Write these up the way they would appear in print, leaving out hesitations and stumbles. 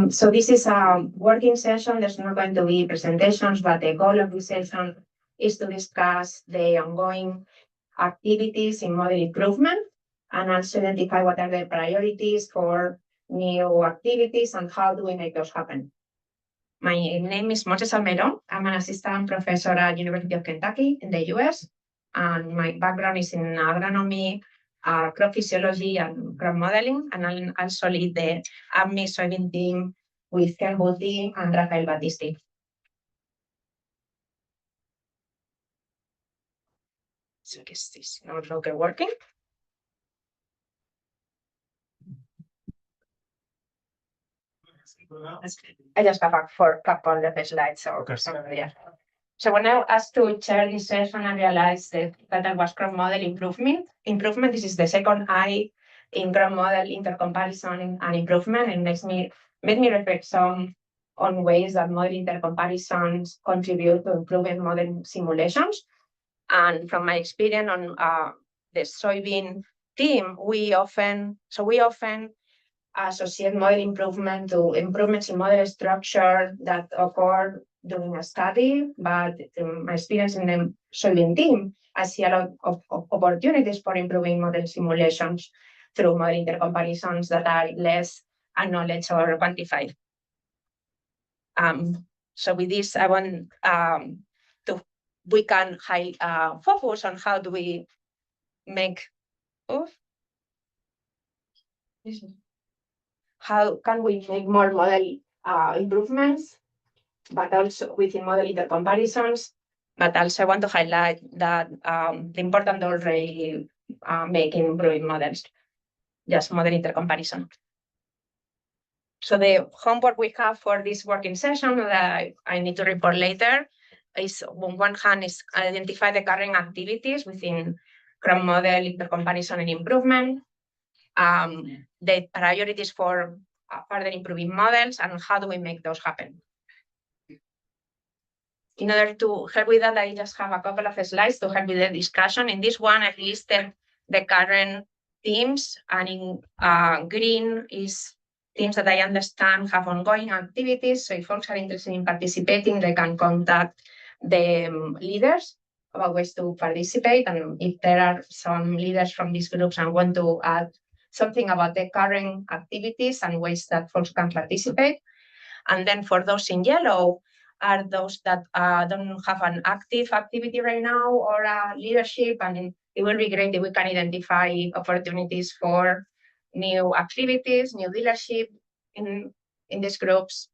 So this is a working session. There's not going to be presentations, but the goal of this session is to discuss the ongoing activities in model improvement and also identify what are the priorities for new activities and how do we make those happen. My name is Montse Salmerón. I'm an assistant professor at University of Kentucky in the US, and my background is in agronomy, crop physiology, and crop modeling, and I also lead the AgMIP soybean team with Ken Booty and Rafael Battisti. So is this not longer working? I just have a couple of slides. So, yeah. So when I was asked to chair this session, I realized that I was crop model improvement. This is the second I in crop model intercomparison and improvement, and made me reflect some on ways that model intercomparisons contribute to improving model simulations. And from my experience on the soybean team, we often associate model improvement to improvements in model structure that occur during a study, but in my experience in the soybean team, I see a lot of opportunities for improving model simulations through model intercomparisons that are less acknowledged or quantified. So with this, I want we can focus on how do we make how can we make more model improvements, but also within model intercomparisons. But also I want to highlight that the important role making improving models, just model intercomparison. So the homework we have for this working session that I need to report later is, on one hand, is identify the current activities within crop model intercomparison and improvement, the priorities for further improving models, and how do we make those happen. In order to help with that, I just have a couple of slides to help with the discussion. In this one, I've listed the current themes, and in green is teams that I understand have ongoing activities. So if folks are interested in participating, they can contact the leaders about ways to participate. And if there are some leaders from these groups and want to add something about the current activities and ways that folks can participate. And then for those in yellow are those that don't have an active activity right now or leadership. And it will be great if we can identify opportunities for new activities, new leadership in these groups.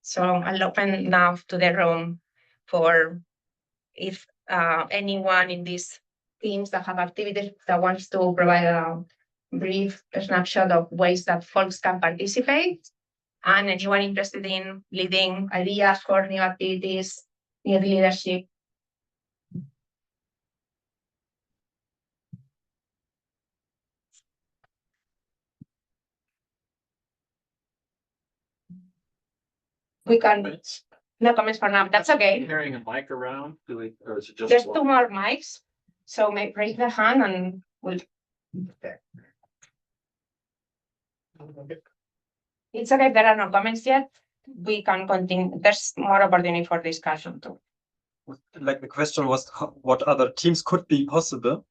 So I'll open now to the room for if anyone in these teams that have activities that wants to provide a brief snapshot of ways that folks can participate, and anyone interested in leading ideas for new activities, new leadership. We can, no comments for now, that's okay. Carrying a mic around, or is it just There's two more mics, so raise the hand and we'll. Okay. It's okay if there are no comments yet. We can continue. There's more opportunity for discussion too. Like the question was, what other teams could be possible?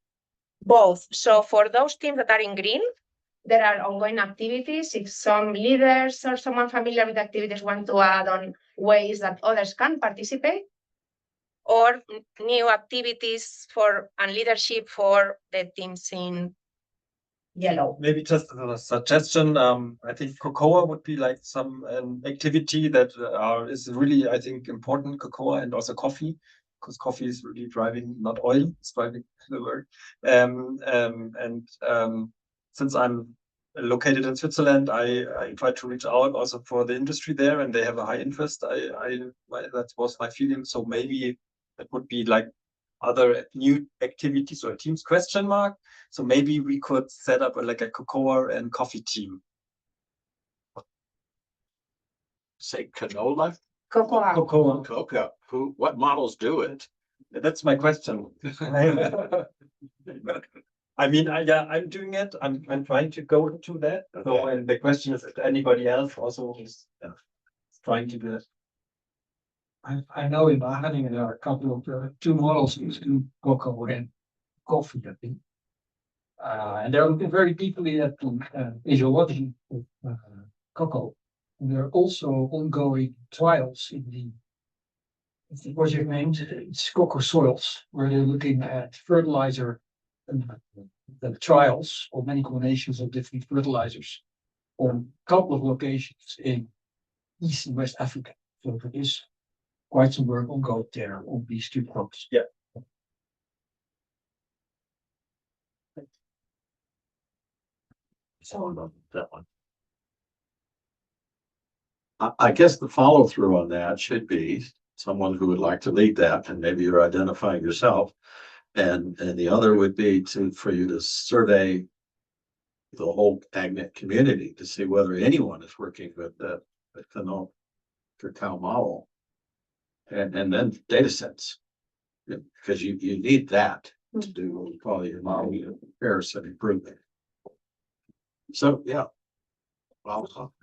Both. So for those teams that are in green, there are ongoing activities. If some leaders or someone familiar with activities want to add on ways that others can participate, or new activities for and leadership for the teams in yellow. Maybe just a suggestion. I think cocoa would be like some activity that is really, I think, important. Cocoa and also coffee, because coffee is really driving, not oil, it's driving the world. Since I'm located in Switzerland, I try to reach out also for the industry there, and they have a high interest. That was my feeling. So maybe that would be like other new activities or teams ? So maybe we could set up like a cocoa and coffee team. Say canola? Cocoa. Cocoa. What models do it? That's my question. I mean, yeah, I'm doing it. I'm trying to go into that. So, Okay. and the question is if anybody else also is trying to do that. I know in Wageningen there are a couple of two models using cocoa and coffee, I think. And they're looking very deeply at the physiology of cocoa. And there are also ongoing trials in the project named it's Cocoa Soils, where they're looking at fertilizer and the trials of many combinations of different fertilizers on a couple of locations in East and West Africa. So there is quite some work ongoing there on these two crops. Yeah. So about that one. I guess the follow through on that should be someone who would like to lead that, and maybe you're identifying yourself. And the other would be for you to survey the whole AgMIP community to see whether anyone is working with the cacao model. And then data sets. Because you need that to do what we call your model comparison improvement. So yeah. Well,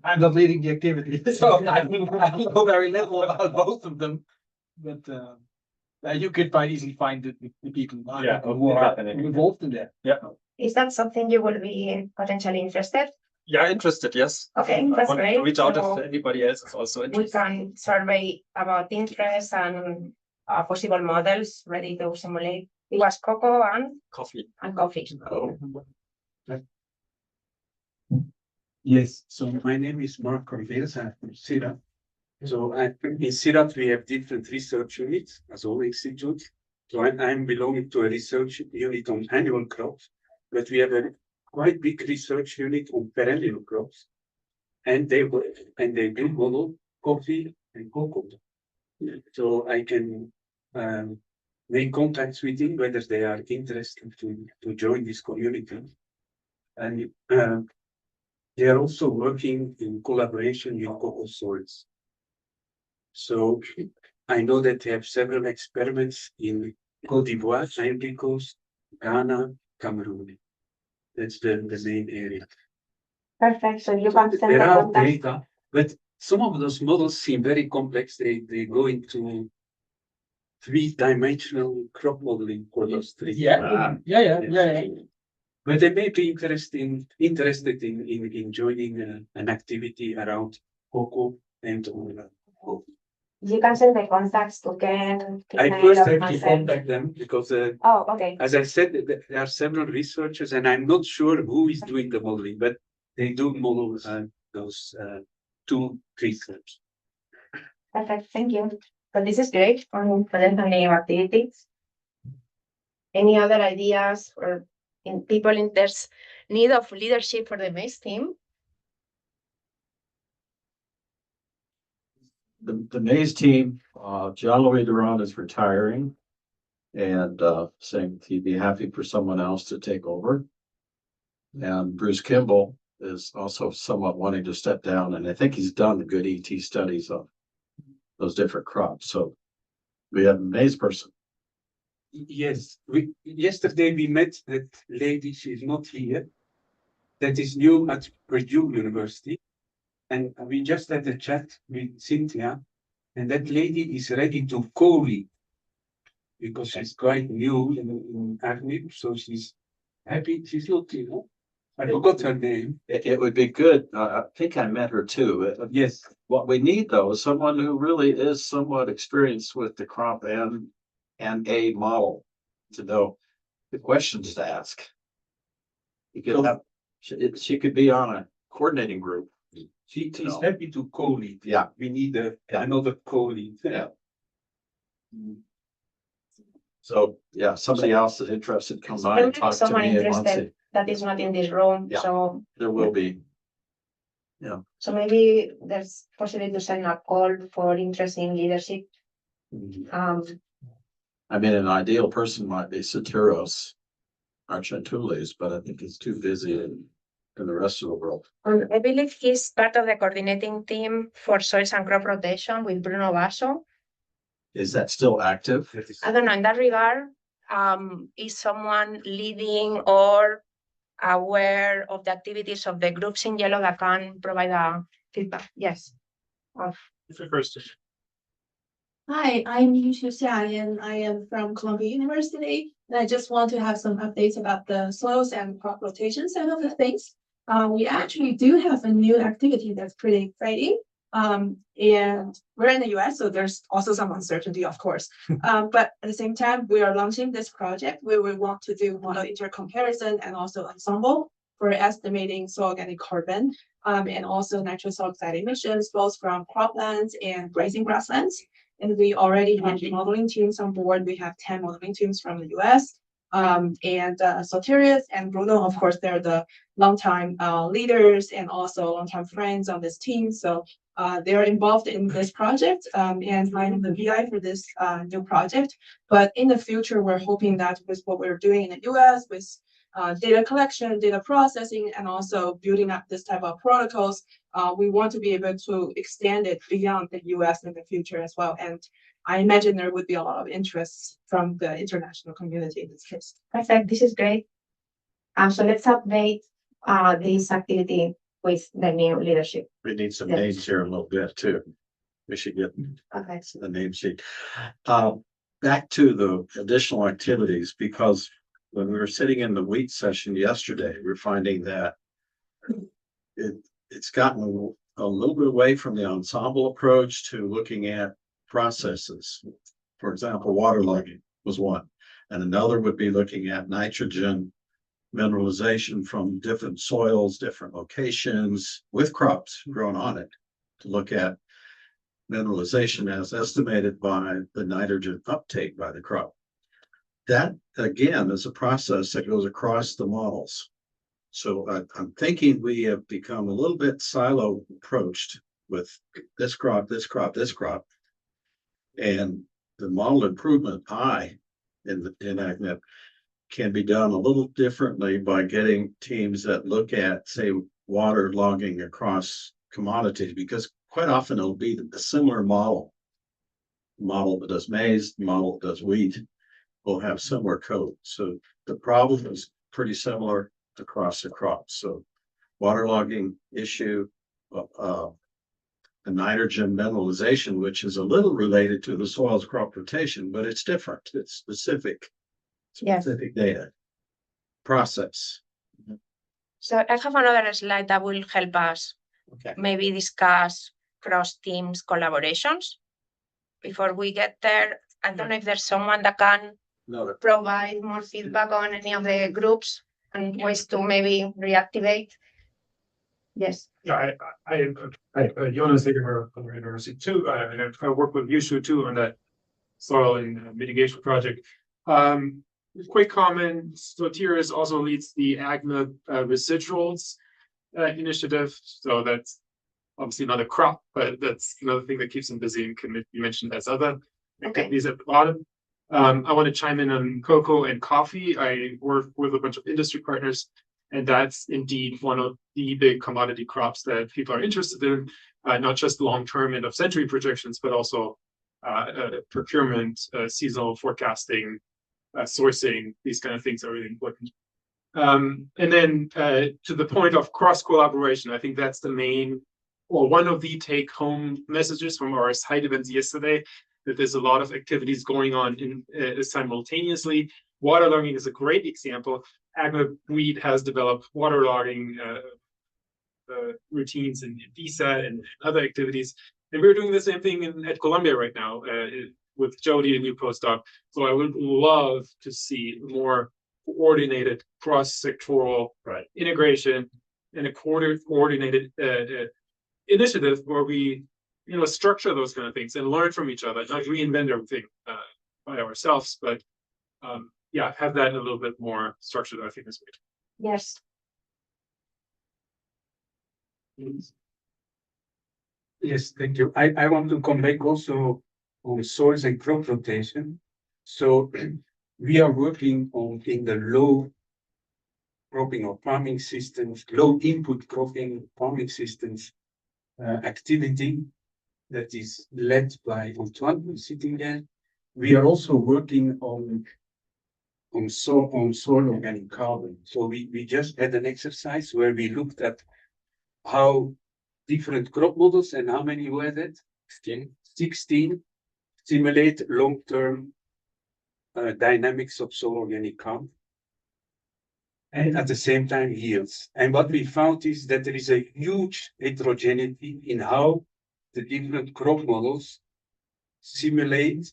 I'm not leading the activity, so I know very little about both of them. But you could quite easily find the people who are involved in that. Yeah. Is that something you will be potentially interested? Yeah, interested. Yes. Okay, that's Want to great. reach out So if anybody else is also we interested. can survey about interest and possible models ready to simulate. It was cocoa Coffee. and coffee. oh, Yes, so my name is Mark Corvales, I'm from CIRA. So in CIRA, we have different research units as all institutes. So I'm belonging to a research unit on annual crops, but we have a quite big research unit on perennial crops. And they do model coffee and cocoa. So I can make contacts with them whether they are interested to join this community. And they are also working in collaboration with Cocoa Soils. So I know that they have several experiments in Côte d'Ivoire, Ivory Coast, Ghana, Cameroon. That's the main area. Perfect. So you can send There the are contact. data, but some of those models seem very complex. They go into three-dimensional crop modeling for those three. Yeah. But they may be interested in joining an activity around cocoa and coffee. You can send the contacts to Ken. I Tina, first or have to myself. contact them because, Oh, okay. as I said, there are several researchers, and I'm not sure who is doing the modeling, but they do model those 2-3 steps. Perfect. Thank you. But this is great on potential activities. Any other ideas or in people in there's need of leadership for the maize team? the maize team, John-Louis Durand is retiring. And saying he'd be happy for someone else to take over. And Bruce Kimball is also somewhat wanting to step down, and I think he's done the good ET studies of those different crops. So we have a maize person. Yes, yesterday we met that lady, she's not here, that is new at Purdue University. And we just had a chat with Cynthia, and that lady is ready to co-lead because she's quite new in AgMIP, so she's happy. She's not, I forgot her name. It would be good. I think I met her too. Yes, What we need though is someone who really is somewhat experienced with the crop and a model to know the questions to ask. You could have, she could be on a coordinating group. she's happy to co-lead. Yeah. We need another co-lead. Yeah. So, yeah, somebody else is interested, come by There and may be talk to someone me and once interested that is not in this room. Yeah. So there will be. maybe there's possibility to send a call for interest in leadership. I mean, an ideal person might be Satiros Argentules, but I think he's too busy in the rest of the world. I believe he's part of the coordinating team for soils and crop rotation with Bruno Basso. Is that still active? I don't know, in that regard, is someone leading or aware of the activities of the groups in yellow that can provide a feedback? Yes. First. Hi, I'm Yushu Xia, and I am from Columbia University. And I just want to have some updates about the soils and crop rotation side of the things. We actually do have a new activity that's pretty exciting. And we're in the US, so there's also some uncertainty, of course. But at the same time, we are launching this project where we want to do model intercomparison and also ensemble for estimating soil organic carbon, and also nitrous oxide emissions, both from croplands and grazing grasslands. And we already have modeling teams on board. We have 10 modeling teams from the US. And Soterius and Bruno, of course, they're the longtime leaders and also longtime friends on this team. So they're involved in this project, and I'm the VI for this new project. But in the future, we're hoping that with what we're doing in the US, with data collection, data processing, and also building up this type of protocols, we want to be able to extend it beyond the US in the future as well. And I imagine there would be a lot of interest from the international community in this case. Perfect. This is great. So let's update this activity with the new leadership. We need some Yes. names here in a little bit too. We should get Okay. the name sheet. Back to the additional activities, because when we were sitting in the wheat session yesterday, we're finding that it's gotten a little bit away from the ensemble approach to looking at processes. For example, waterlogging was one, and another would be looking at nitrogen mineralization from different soils, different locations with crops grown on it, to look at mineralization as estimated by the nitrogen uptake by the crop. That again is a process that goes across the models. So I'm thinking we have become a little bit silo approached with this crop, this crop, this crop. And the model improvement in AgMIP can be done a little differently by getting teams that look at, say, water logging across commodities, because quite often it'll be a similar model. Model that does maize, model that does wheat will have similar code. So the problem is pretty similar across the crops. So waterlogging issue, the nitrogen mineralization, which is a little related to the soils crop rotation, but it's different. It's specific data process. So I have another slide that will help us maybe discuss cross teams collaborations. Before we get there, I don't know if there's someone that can provide more feedback on any of the groups and ways to maybe reactivate. Yes. Yeah, Jonas Ziegemer from the university too, and I work with Yushu too on that soil and mitigation project. It's quite common. Soterius also leads the AgMIP residuals initiative. So that's obviously not a crop, but that's another thing that keeps them busy and can be mentioned as other activities at the bottom. I want to chime in on cocoa and coffee. I work with a bunch of industry partners, and that's indeed one of the big commodity crops that people are interested in, not just long-term end of century projections, but also procurement, seasonal forecasting, sourcing. These kind of things are really important. And then to the point of cross-collaboration, I think that's the main, or one of the take-home messages from our site events yesterday, that there's a lot of activities going on simultaneously. Waterlogging is a great example. AgMIP Wheat has developed waterlogging routines in DSAT and other activities. And we're doing the same thing at Columbia right now with Jody, a new postdoc. So I would love to see more coordinated cross-sectoral integration and a coordinated initiative where we structure those kind of things and learn from each other, not reinvent everything by ourselves, but have that a little bit more structured. I think is good. Yes. Yes, thank you. I want to come back also on soils and crop rotation. So we are working on in the low cropping or farming systems, low input cropping farming systems activity that is led by Antoine, who's sitting there. We are also working on on soil organic carbon. So we just had an exercise where we looked at how different crop models, and how many were that? 16 simulate long-term dynamics of soil organic carbon, and at the same time yields. And what we found is that there is a huge heterogeneity in how the different crop models simulate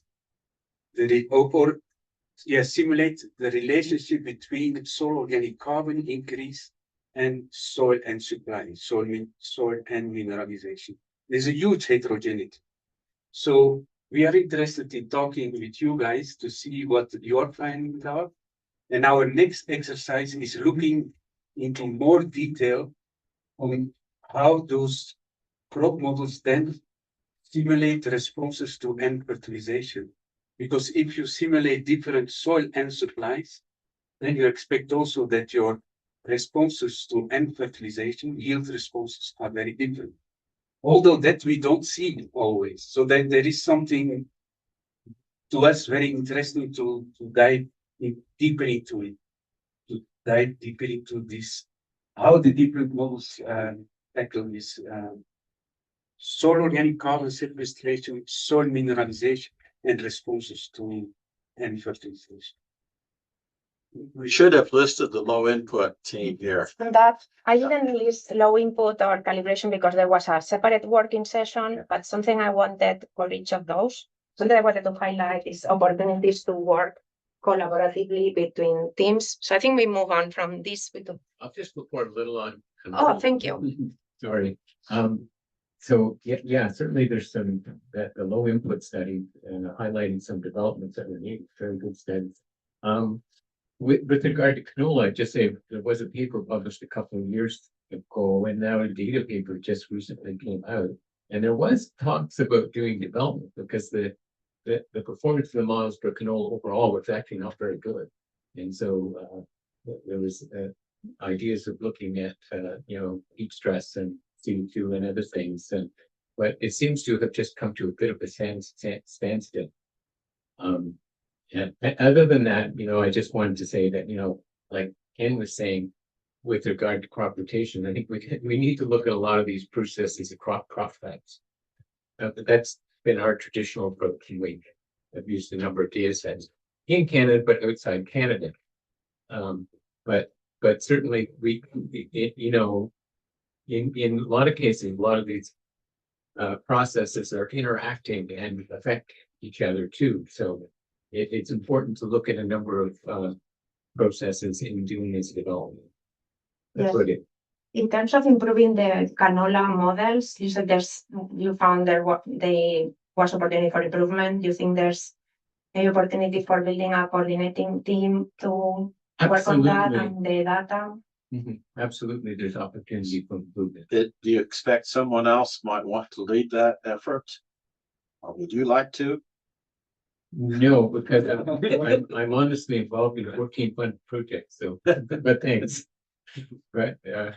simulate the relationship between soil organic carbon increase and soil and supply, soil and mineralization. There's a huge heterogeneity. So we are interested in talking with you guys to see what your findings are. And our next exercise is looking into more detail on how those crop models then simulate responses to end fertilization. Because if you simulate different soil and supplies, then you expect also that your responses to end fertilization, yield responses, are very different. Although that we don't see always. So then there is something to us very interesting to dive deeper into it, to dive deeper into this, how the different models tackle this soil organic carbon sequestration, soil mineralization, and responses to end fertilization. We should have listed the low input team here. That I didn't list low input or calibration because there was a separate working session, but something I wanted for each of those. Something I wanted to highlight is opportunities to work collaboratively between teams. So I think we move on from this. I'll just report a little on. Oh, thank you. Sorry. So yeah, certainly there's some the low input study and highlighting some developments that were needed. Very good studies. With regard to canola, I'd just say there was a paper published a couple of years ago, and now a data paper just recently came out. And there was talks about doing development because the performance of the models for canola overall was actually not very good. And so there was ideas of looking at heat stress and CO2 and other things, but it seems to have just come to a bit of a standstill. And other than that, I just wanted to say that, like Ken was saying, with regard to crop rotation, I think we need to look at a lot of these processes of crop types. That's been our traditional approach, and we have used a number of data sets in Canada, but outside Canada. But certainly in a lot of cases, a lot of these processes are interacting and affect each other too. So it's important to look at a number of processes in doing this development. That's what it. In terms of improving the canola models, you said you found there was opportunity for improvement. Do you think there's any opportunity for building a coordinating team to work on that and the data? Absolutely, there's opportunity for improvement. Do you expect someone else might want to lead that effort? Or would you like to? No, because I'm honestly involved in 14 fund projects, so but thanks. But I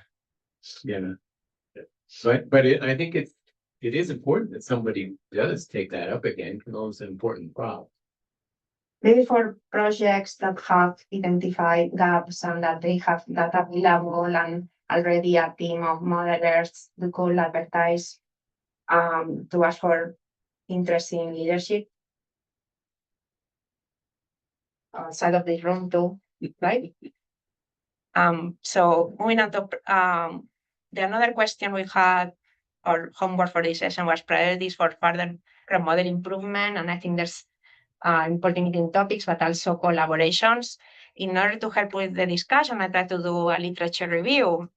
think it is important that somebody does take that up again, because it's an important problem. Maybe for projects that have identified gaps and that they have data available and already a team of modelers, we could advertise to ask for interest in leadership outside of this room too, right? So moving on to the another question we had, or homework for this session, was priorities for further crop model improvement, and I think there's important in topics, but also collaborations. In order to help with the discussion, I tried to do a literature review.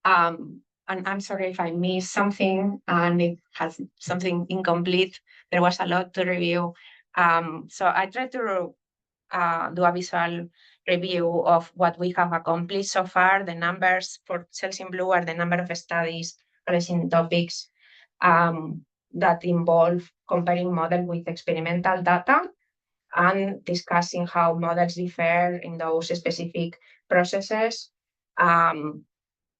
And I'm sorry if I missed something and it has something incomplete. There was a lot to review. So I tried to do a visual review of what we have accomplished so far. The numbers for cells in blue are the number of studies addressing topics that involve comparing model with experimental data and discussing how models differ in those specific processes, and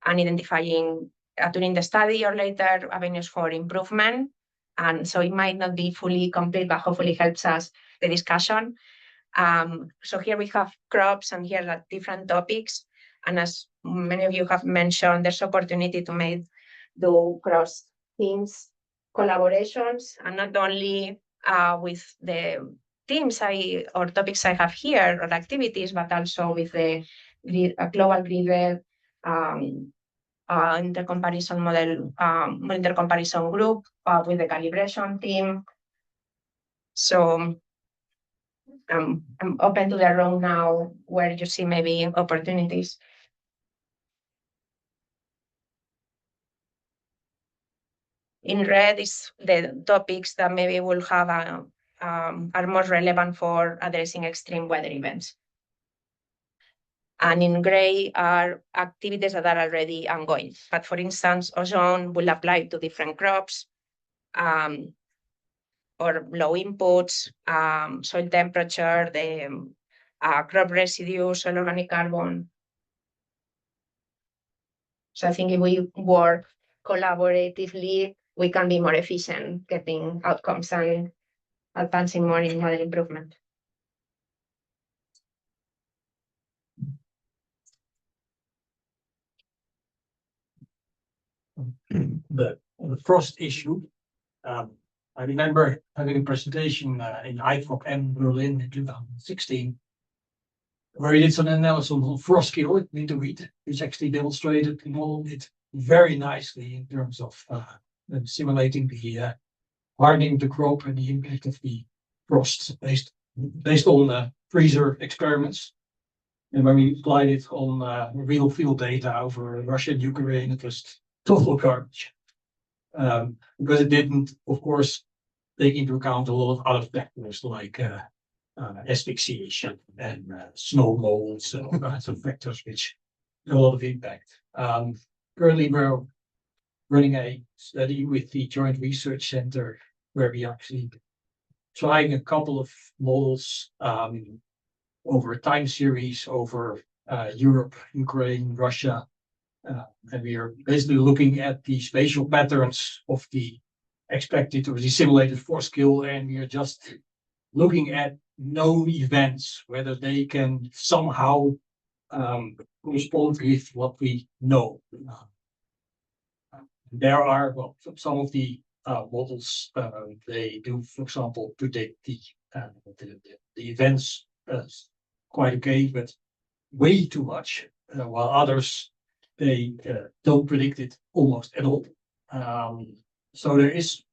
identifying during the study or later avenues for improvement. And so it might not be fully complete, but hopefully helps us the discussion. So here we have crops and here are different topics. And as many of you have mentioned, there's opportunity to do cross teams collaborations, and not only with the teams or topics I have here or activities, but also with the global grid intercomparison model, intercomparison group with the calibration team. So I'm open to the room now where you see maybe opportunities. In red is the topics that maybe will have are more relevant for addressing extreme weather events. And in gray are activities that are already ongoing. But for instance, ozone will apply to different crops, or low inputs, soil temperature, the crop residues, soil organic carbon. So I think if we work collaboratively, we can be more efficient getting outcomes and advancing more in model improvement. The frost issue. I remember having a presentation in IFOC Berlin in 2016, where we did some analysis on frost kill in winter wheat, which actually demonstrated the model did very nicely in terms of simulating the hardening of the crop and the impact of the frost based on freezer experiments. And when we applied it on real field data over Russia and Ukraine, it was total garbage. Because it didn't, of course, take into account a lot of other factors like asphyxiation and snow molds and all kinds of factors which have a lot of impact. Currently, we're running a study with the Joint Research Center where we actually trying a couple of models over a time series over Europe, Ukraine, Russia. And we are basically looking at the spatial patterns of the expected or the simulated force kill, and we are just looking at known events, whether they can somehow correspond with what we know. There are some of the models they do, for example, predict the events quite okay, but way too much, while others they don't predict it almost at all. So there is,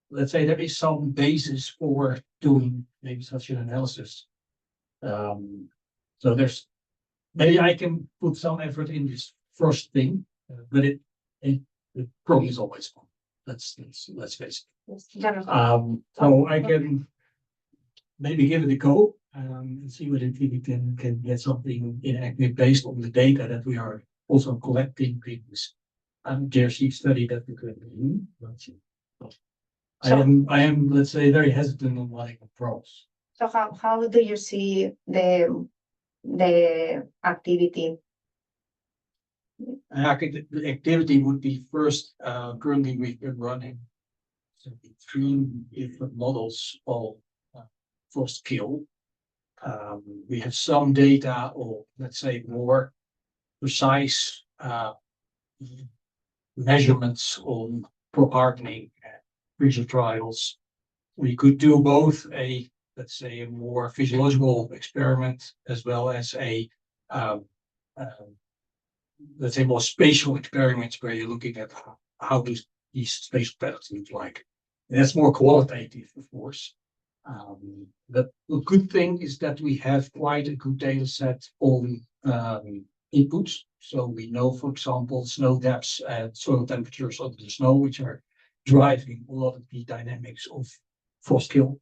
let's say, there is some basis for doing maybe such an analysis. So there's maybe I can put some effort in this first thing, but it probably is always fun. Let's face it. So I can maybe give it a go and see whether we can get something in AgMIP based on the data that we are also collecting previous JRC study that we could do. I am, let's say, very hesitant on what I can propose. So how do you see the activity? The activity would be first, currently we've been running 3 different models of frost kill. We have some data or, let's say, more precise measurements on crop hardening freezer trials. We could do both let's say, a more physiological experiment as well as let's say, more spatial experiments where you're looking at how do these spatial patterns look like. And that's more qualitative, of course. But the good thing is that we have quite a good data set on inputs. So we know, for example, snow depths and soil temperatures of the snow, which are driving a lot of the dynamics of frost kill.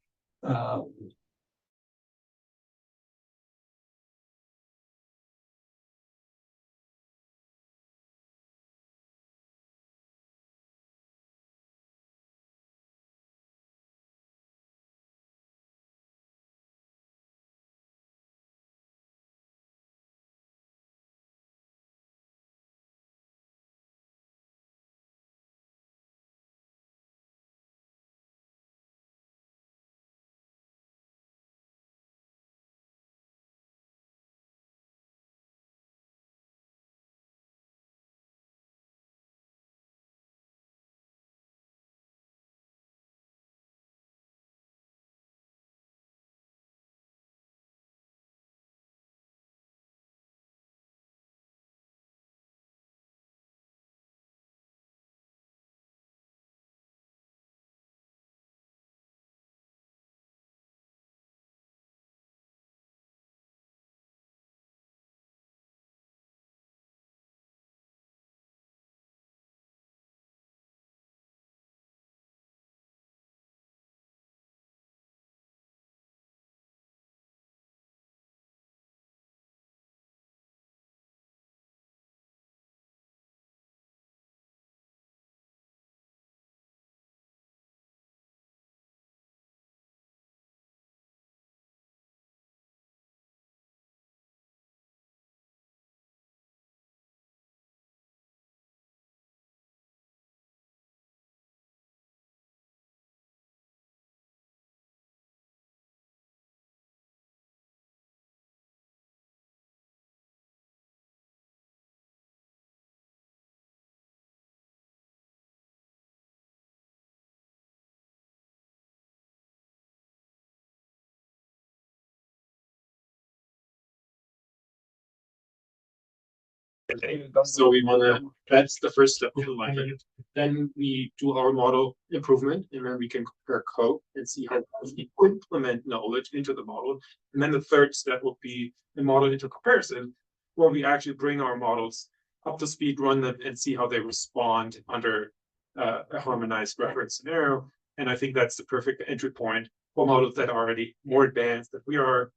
So we wanna, that's the first step of the line. Then we do our model improvement, and then we can compare code and see how we implement knowledge into the model. And then the third step will be the model into comparison, where we actually bring our models up to speed, run them, and see how they respond under a harmonized reference scenario. And I think that's the perfect entry point for models that are already more advanced than we are,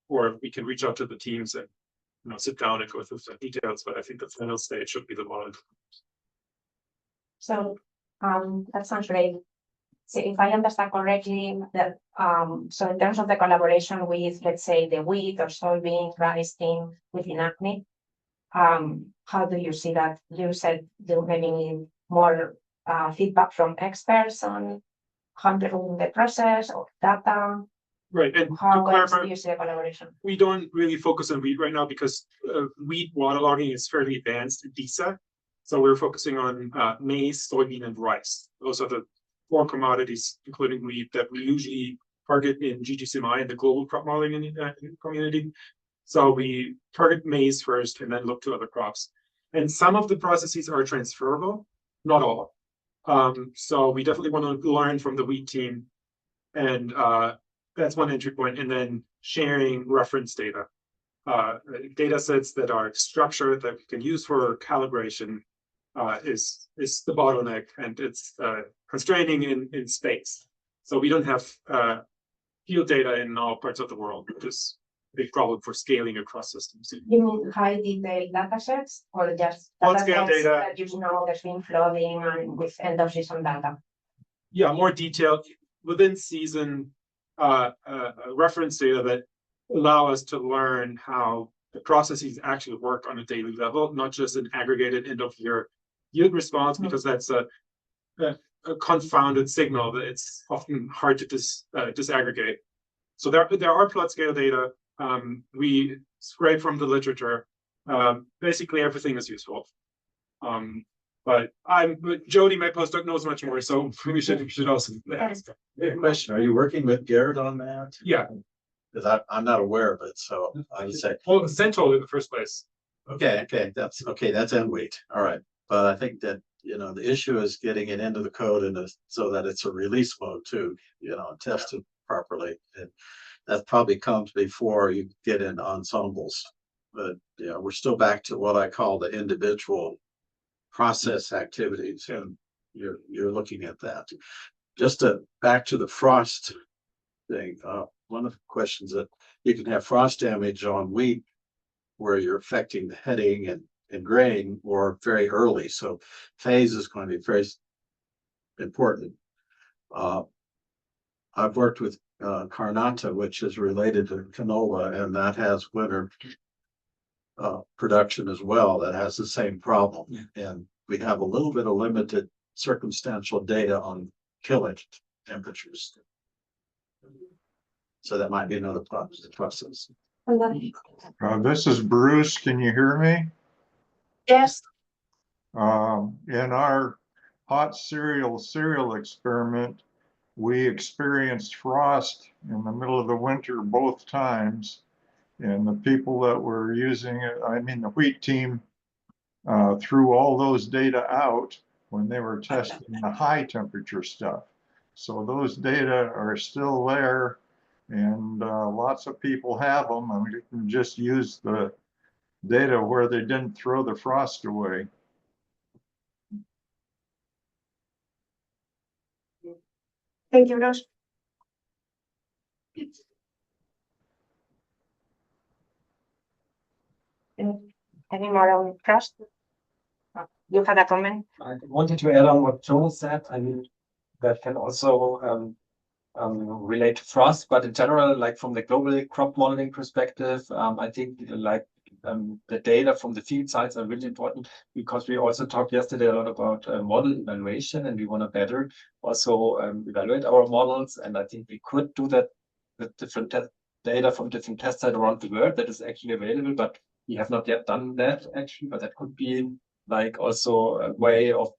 or we can reach out to the teams and sit down and go through some details. But I think the final stage should be the model. So that sounds great. So if I understand correctly, that so in terms of the collaboration with, let's say, the wheat or soybean rice team within AgMIP, how do you see that? You said you maybe need more feedback from experts on handling the process or data. Right, and to How else clarify, do you see the collaboration? we don't really focus on wheat right now because wheat waterlogging is fairly advanced in DSA. So we're focusing on maize, soybean, and rice. Those are the 4 commodities, including wheat, that we usually target in GGCMI and the global crop modeling community. So we target maize first and then look to other crops. And some of the processes are transferable, not all. So we definitely want to learn from the wheat team, and that's one entry point. And then sharing reference data, data sets that are structured that we can use for calibration is the bottleneck, and it's constraining in space. So we don't have field data in all parts of the world, which is a big problem for scaling across systems. You mean high detail data sets or just Small data scale sets data. that there's been flooding and with end of season data? Yeah, more detailed within season reference data that allow us to learn how the processes actually work on a daily level, not just an aggregated end of year yield response, because that's a confounded signal that it's often hard to disaggregate. So there are plot scale data. We scrape from the literature. Basically everything is useful. But Jody, my postdoc, knows much more, so we should also ask. Question, are you working with Garrett on that? Yeah. Because I'm not aware of it, so I would say, Well, it's central in the first place. okay, that's end wheat, all right. But I think that, the issue is getting it into the code so that it's a release mode too, tested properly. And that probably comes before you get in ensembles. But, we're still back to what I call the individual process activities, and you're looking at that. Just back to the frost thing, one of the questions that you can have frost damage on wheat where you're affecting the heading and grain, or very early. So phase is going to be very important. I've worked with Carnata, which is related to canola, and that has winter production as well that has the same problem. And we have a little bit of limited circumstantial data on tillage temperatures. So that might be another process. This is Bruce. Can you hear me? Yes. In our hot cereal experiment, we experienced frost in the middle of the winter both times. And the people that were using it, the wheat team, threw all those data out when they were testing the high temperature stuff. So those data are still there, and lots of people have them, and we can just use the data where they didn't throw the frost away. Thank you, Ross. Any more on frost? You had a comment? I wanted to add on what Joel said. That can also relate to frost, but in general, like from the global crop modeling perspective, I think the data from the field sites are really important, because we also talked yesterday a lot about model evaluation, and we want to better also evaluate our models. And I think we could do that with different data from different test sites around the world that is actually available, but we have not yet done that actually. But that could be like also a way of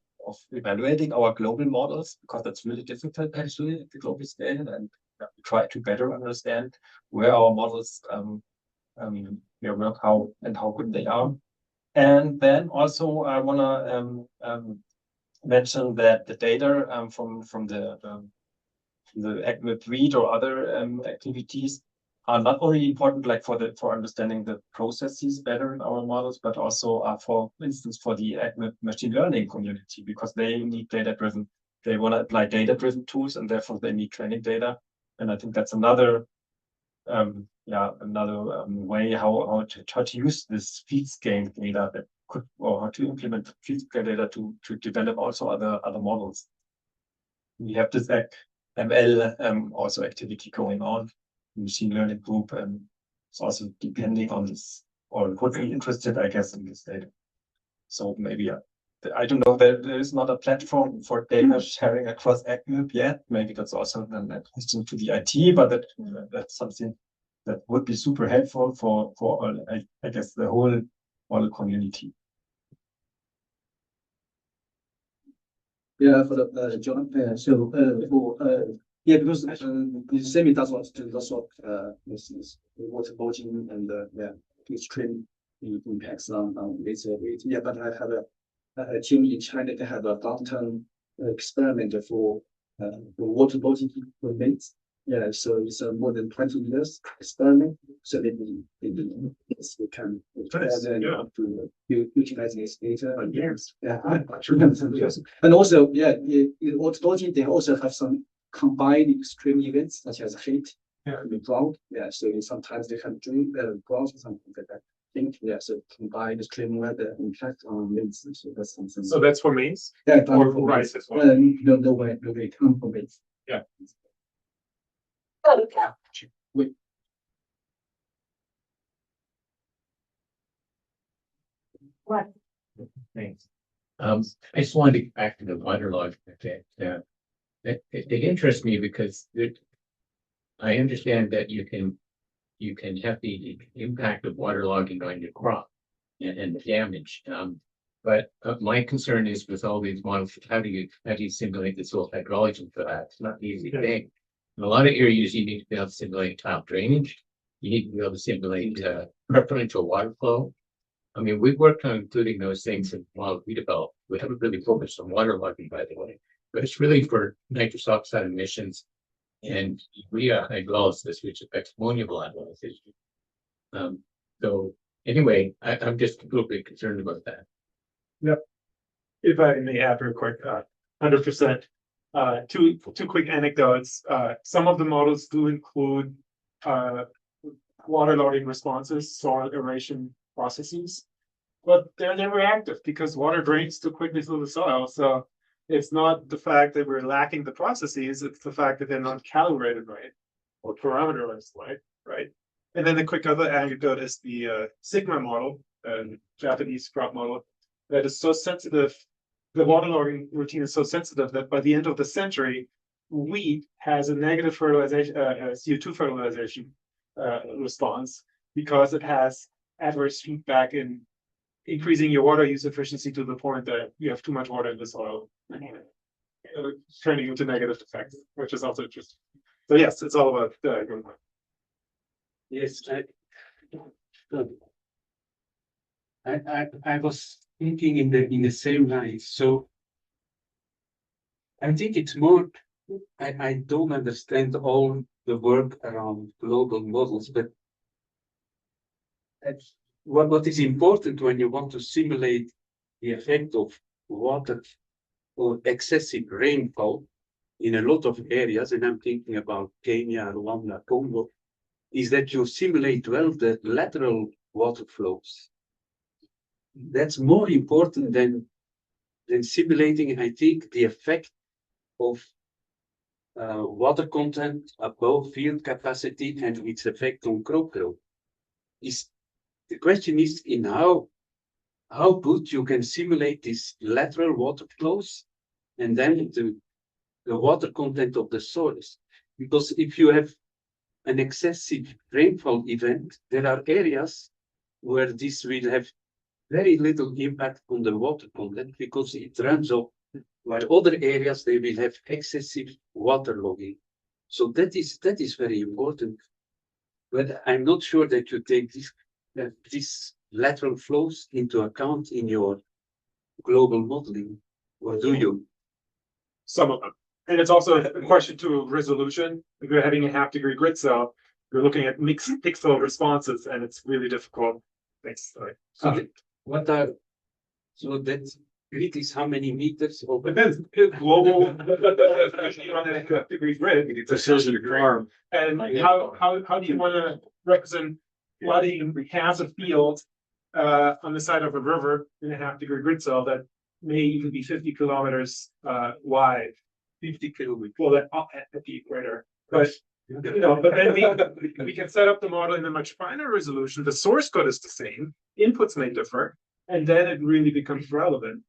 evaluating our global models, because that's really difficult actually at the global scale, and we try to better understand where our models work, how good they are. And then also I wanna mention that the data from the AgMIP read or other activities are not only important like for understanding the processes better in our models, but also for instance for the AgMIP machine learning community, because they need data-driven. They want to apply data-driven tools, and therefore they need training data. And I think that's another way how to use this feed scale data that could, or how to implement feed scale data to develop also other models. We have this ML also activity going on, machine learning group, and it's also depending on this, or would be interested, I guess, in this data. So maybe I don't know, there is not a platform for data sharing across AgMIP yet. Maybe that's also then a question to the IT, but that's something that would be super helpful for all, I guess, the whole community. Yeah, for the John. Because the semi does lots of business, water boating and extreme impacts on this. Yeah, but I have a team in China. They have a long-term experiment for water boating mates. Yeah, so it's a more than 20 years experiment. So maybe yes, we can try to utilize this data. Yes, yeah, and also in water boating they also have some combined extreme events such as heat, drought. Yeah, so sometimes they can drink drought or something like that. So combined extreme weather impact on winds. So that's something. So that's for maize? Yeah, or for rice as well? No way, come for maize. Yeah. Wait. What? Thanks. I just wanted to get back to the waterlogging effect. It interests me because I understand that you can have the impact of waterlogging on your crop and the damage. But my concern is with all these models, how do you simulate the soil hydrology for that? It's not an easy thing. In a lot of areas, you need to be able to simulate tile drainage. You need to be able to simulate preferential water flow. I mean, we've worked on including those things in the model we developed. We haven't really focused on waterlogging, by the way, but it's really for nitrous oxide emissions and urea hydrolysis, which affects ammonia volatilizer. So anyway, I'm just a little bit concerned about that. Yep. If I may add real quick, 100%. Two quick anecdotes. Some of the models do include waterlogging responses, soil aeration processes, but they're never active because water drains too quickly through the soil. So it's not the fact that we're lacking the processes, it's the fact that they're not calibrated right or parameterized right. And then the quick other anecdote is the Sigma model, Japanese crop model, that is so sensitive. The waterlogging routine is so sensitive that by the end of the century, wheat has a negative fertilization, CO2 fertilization response because it has adverse feedback in increasing your water use efficiency to the point that you have too much water in the soil, turning into negative effects, which is also interesting. So yes, it's all about Yes, I was thinking in the same line. So I think it's more. I don't understand all the work around global models, but what is important when you want to simulate the effect of water or excessive rainfall in a lot of areas, and I'm thinking about Kenya, Rwanda, Congo, is that you simulate well the lateral water flows. That's more important than simulating, I think, the effect of water content above field capacity and its effect on crop growth. The question is in how good you can simulate these lateral water flows and then the water content of the soils. Because if you have an excessive rainfall event, there are areas where this will have very little impact on the water content because it runs off, while other areas they will have excessive water logging. So that is very important. But I'm not sure that you take this lateral flows into account in your global modeling, or do you? Some of them. And it's also a question to resolution. If you're having a half-degree grid cell, you're looking at mixed pixel responses, and it's really difficult. Thanks. Sorry. What are, so that grid is how many meters over? Depends. Global, especially on a half-degree grid, it's a decision farm. And how do you want to represent flooding half a field on the side of a river in a half-degree grid cell that may even be 50 kilometers wide? 50 kilometers. Well, that at the equator, but but then we can set up the model in a much finer resolution. The source code is the same, inputs may differ, and then it really becomes relevant.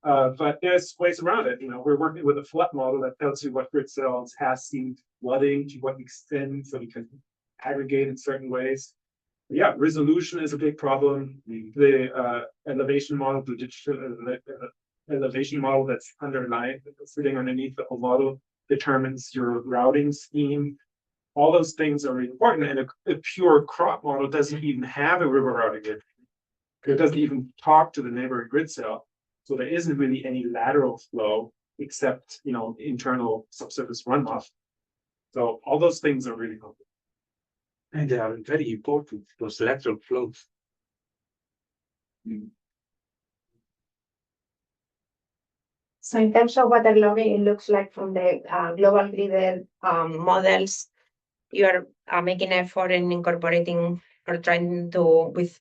But there's ways around it. We're working with a flood model that tells you what grid cells has seen flooding, to what extent, so we can aggregate in certain ways. But yeah, resolution is a big problem. The elevation model, the digital elevation model that's sitting underneath the whole model determines your routing scheme. All those things are important, and a pure crop model doesn't even have a river routing grid. It doesn't even talk to the neighboring grid cell, so there isn't really any lateral flow except internal subsurface runoff. So all those things are really important. And they are very important, those lateral flows. So in terms of waterlogging, it looks like from the global grid models, you are making effort in incorporating or trying to with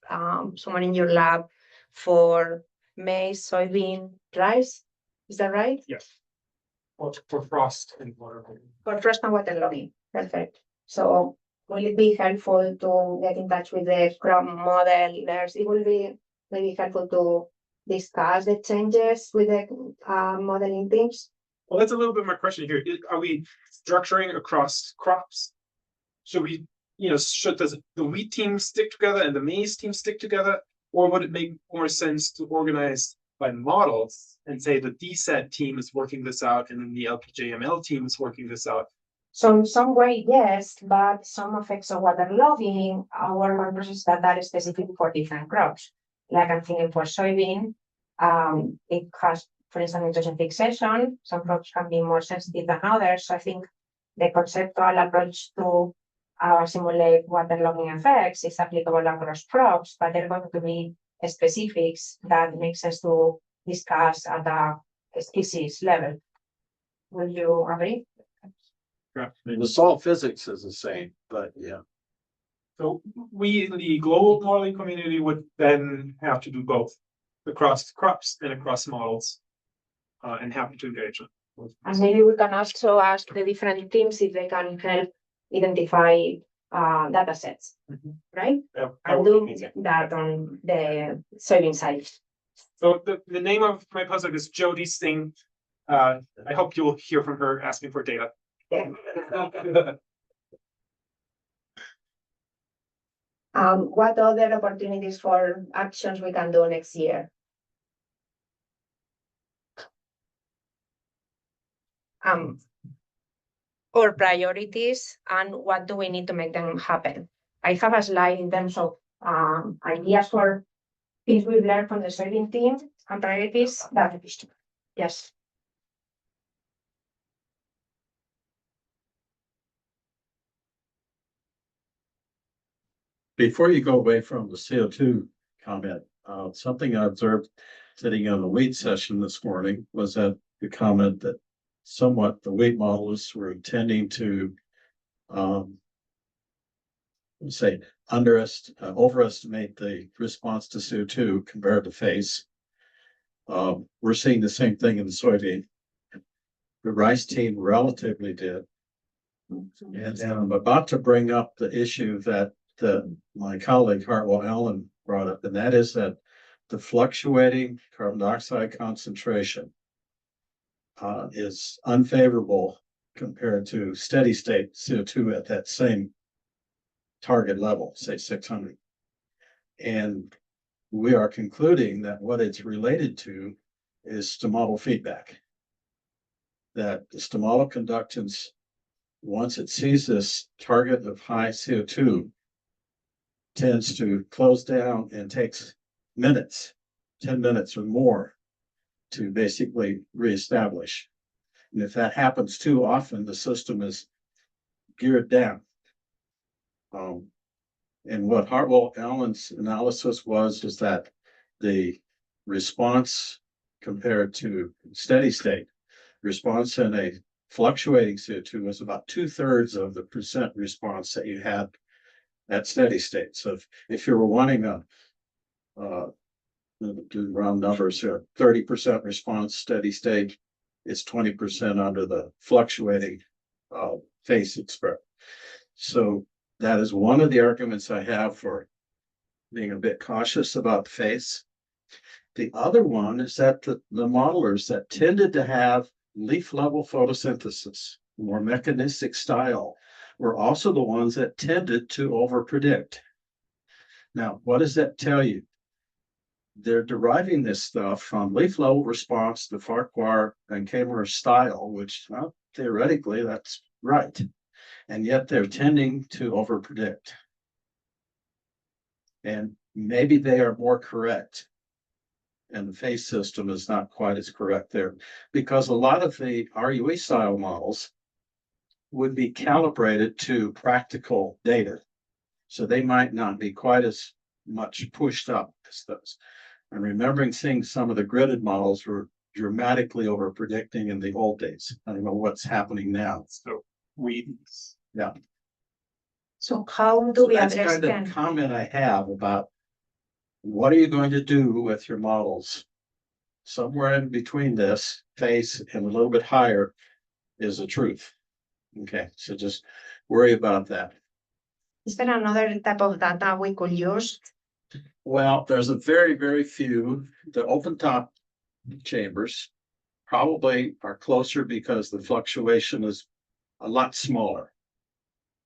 someone in your lab for maize, soybean, rice. Is that right? Yes. For frost and waterlogging. For frost and waterlogging. Perfect. So will it be helpful to get in touch with the crop modelers? It will be maybe helpful to discuss the changes with the modeling teams. Well, that's a little bit my question here. Are we structuring across crops? Should we, should the wheat team stick together and the maize team stick together? Or would it make more sense to organize by models and say the DSAT team is working this out and then the LPJML team is working this out? So in some way, yes, but some effects of waterlogging are processes that are specific for different crops. Like I'm thinking for soybean, it has, for instance, nitrogen fixation. Some crops can be more sensitive than others. So I think the conceptual approach to simulate waterlogging effects is applicable across crops, but there are going to be specifics that make sense to discuss at a species level. Will you agree? I mean, the soil physics is the same, but yeah. So we in the global modeling community would then have to do both across crops and across models, and happy to engage them. And maybe we can also ask the different teams if they can help identify data sets, right? Yeah, And do that on the soybean side. So the name of my postdoc is Jody's thing. I hope you'll hear from her asking for data. Yeah. What other opportunities for actions we can do next year? Or priorities and what do we need to make them happen? I have a slide in terms of ideas for things we've learned from the soybean team and priorities. Yes. Before you go away from the CO2 comment, something I observed sitting on the wheat session this morning was that the comment that somewhat the wheat modelists were intending to overestimate the response to CO2 compared to FACE. We're seeing the same thing in the soybean. The rice team relatively did. And I'm about to bring up the issue that my colleague Hartwell Allen brought up, and that is that the fluctuating carbon dioxide concentration is unfavorable compared to steady state CO2 at that same target level, say 600. And we are concluding that what it's related to is stomatal feedback. That the stomatal conductance, once it sees this target of high CO2, tends to close down and takes minutes, 10 minutes or more to basically reestablish. And if that happens too often, the system is geared down. And what Hartwell-Allen's analysis was is that the response compared to steady state response in a fluctuating CO2 was about 2/3 of the percent response that you had at steady state. So if you were wanting a do round numbers here, 30% response steady state, it's 20% under the fluctuating phase experiment. So that is one of the arguments I have for being a bit cautious about the phase. The other one is that the modelers that tended to have leaf level photosynthesis, more mechanistic style, were also the ones that tended to overpredict. Now, what does that tell you? They're deriving this stuff from leaf level response to Farquhar and Kamer style, which theoretically that's right. And yet they're tending to overpredict. And maybe they are more correct. And the phase system is not quite as correct there, because a lot of the RUE style models would be calibrated to practical data. So they might not be quite as much pushed up as those. I'm remembering seeing some of the gridded models were dramatically over predicting in the old days. I don't know what's happening now. So Yeah. So how do we That's kind of understand? the comment I have about what are you going to do with your models? Somewhere in between this phase and a little bit higher is the truth. Okay, so just worry about that. Is there another type of data we could use? Well, there's a very, very few. The open top chambers probably are closer because the fluctuation is a lot smaller.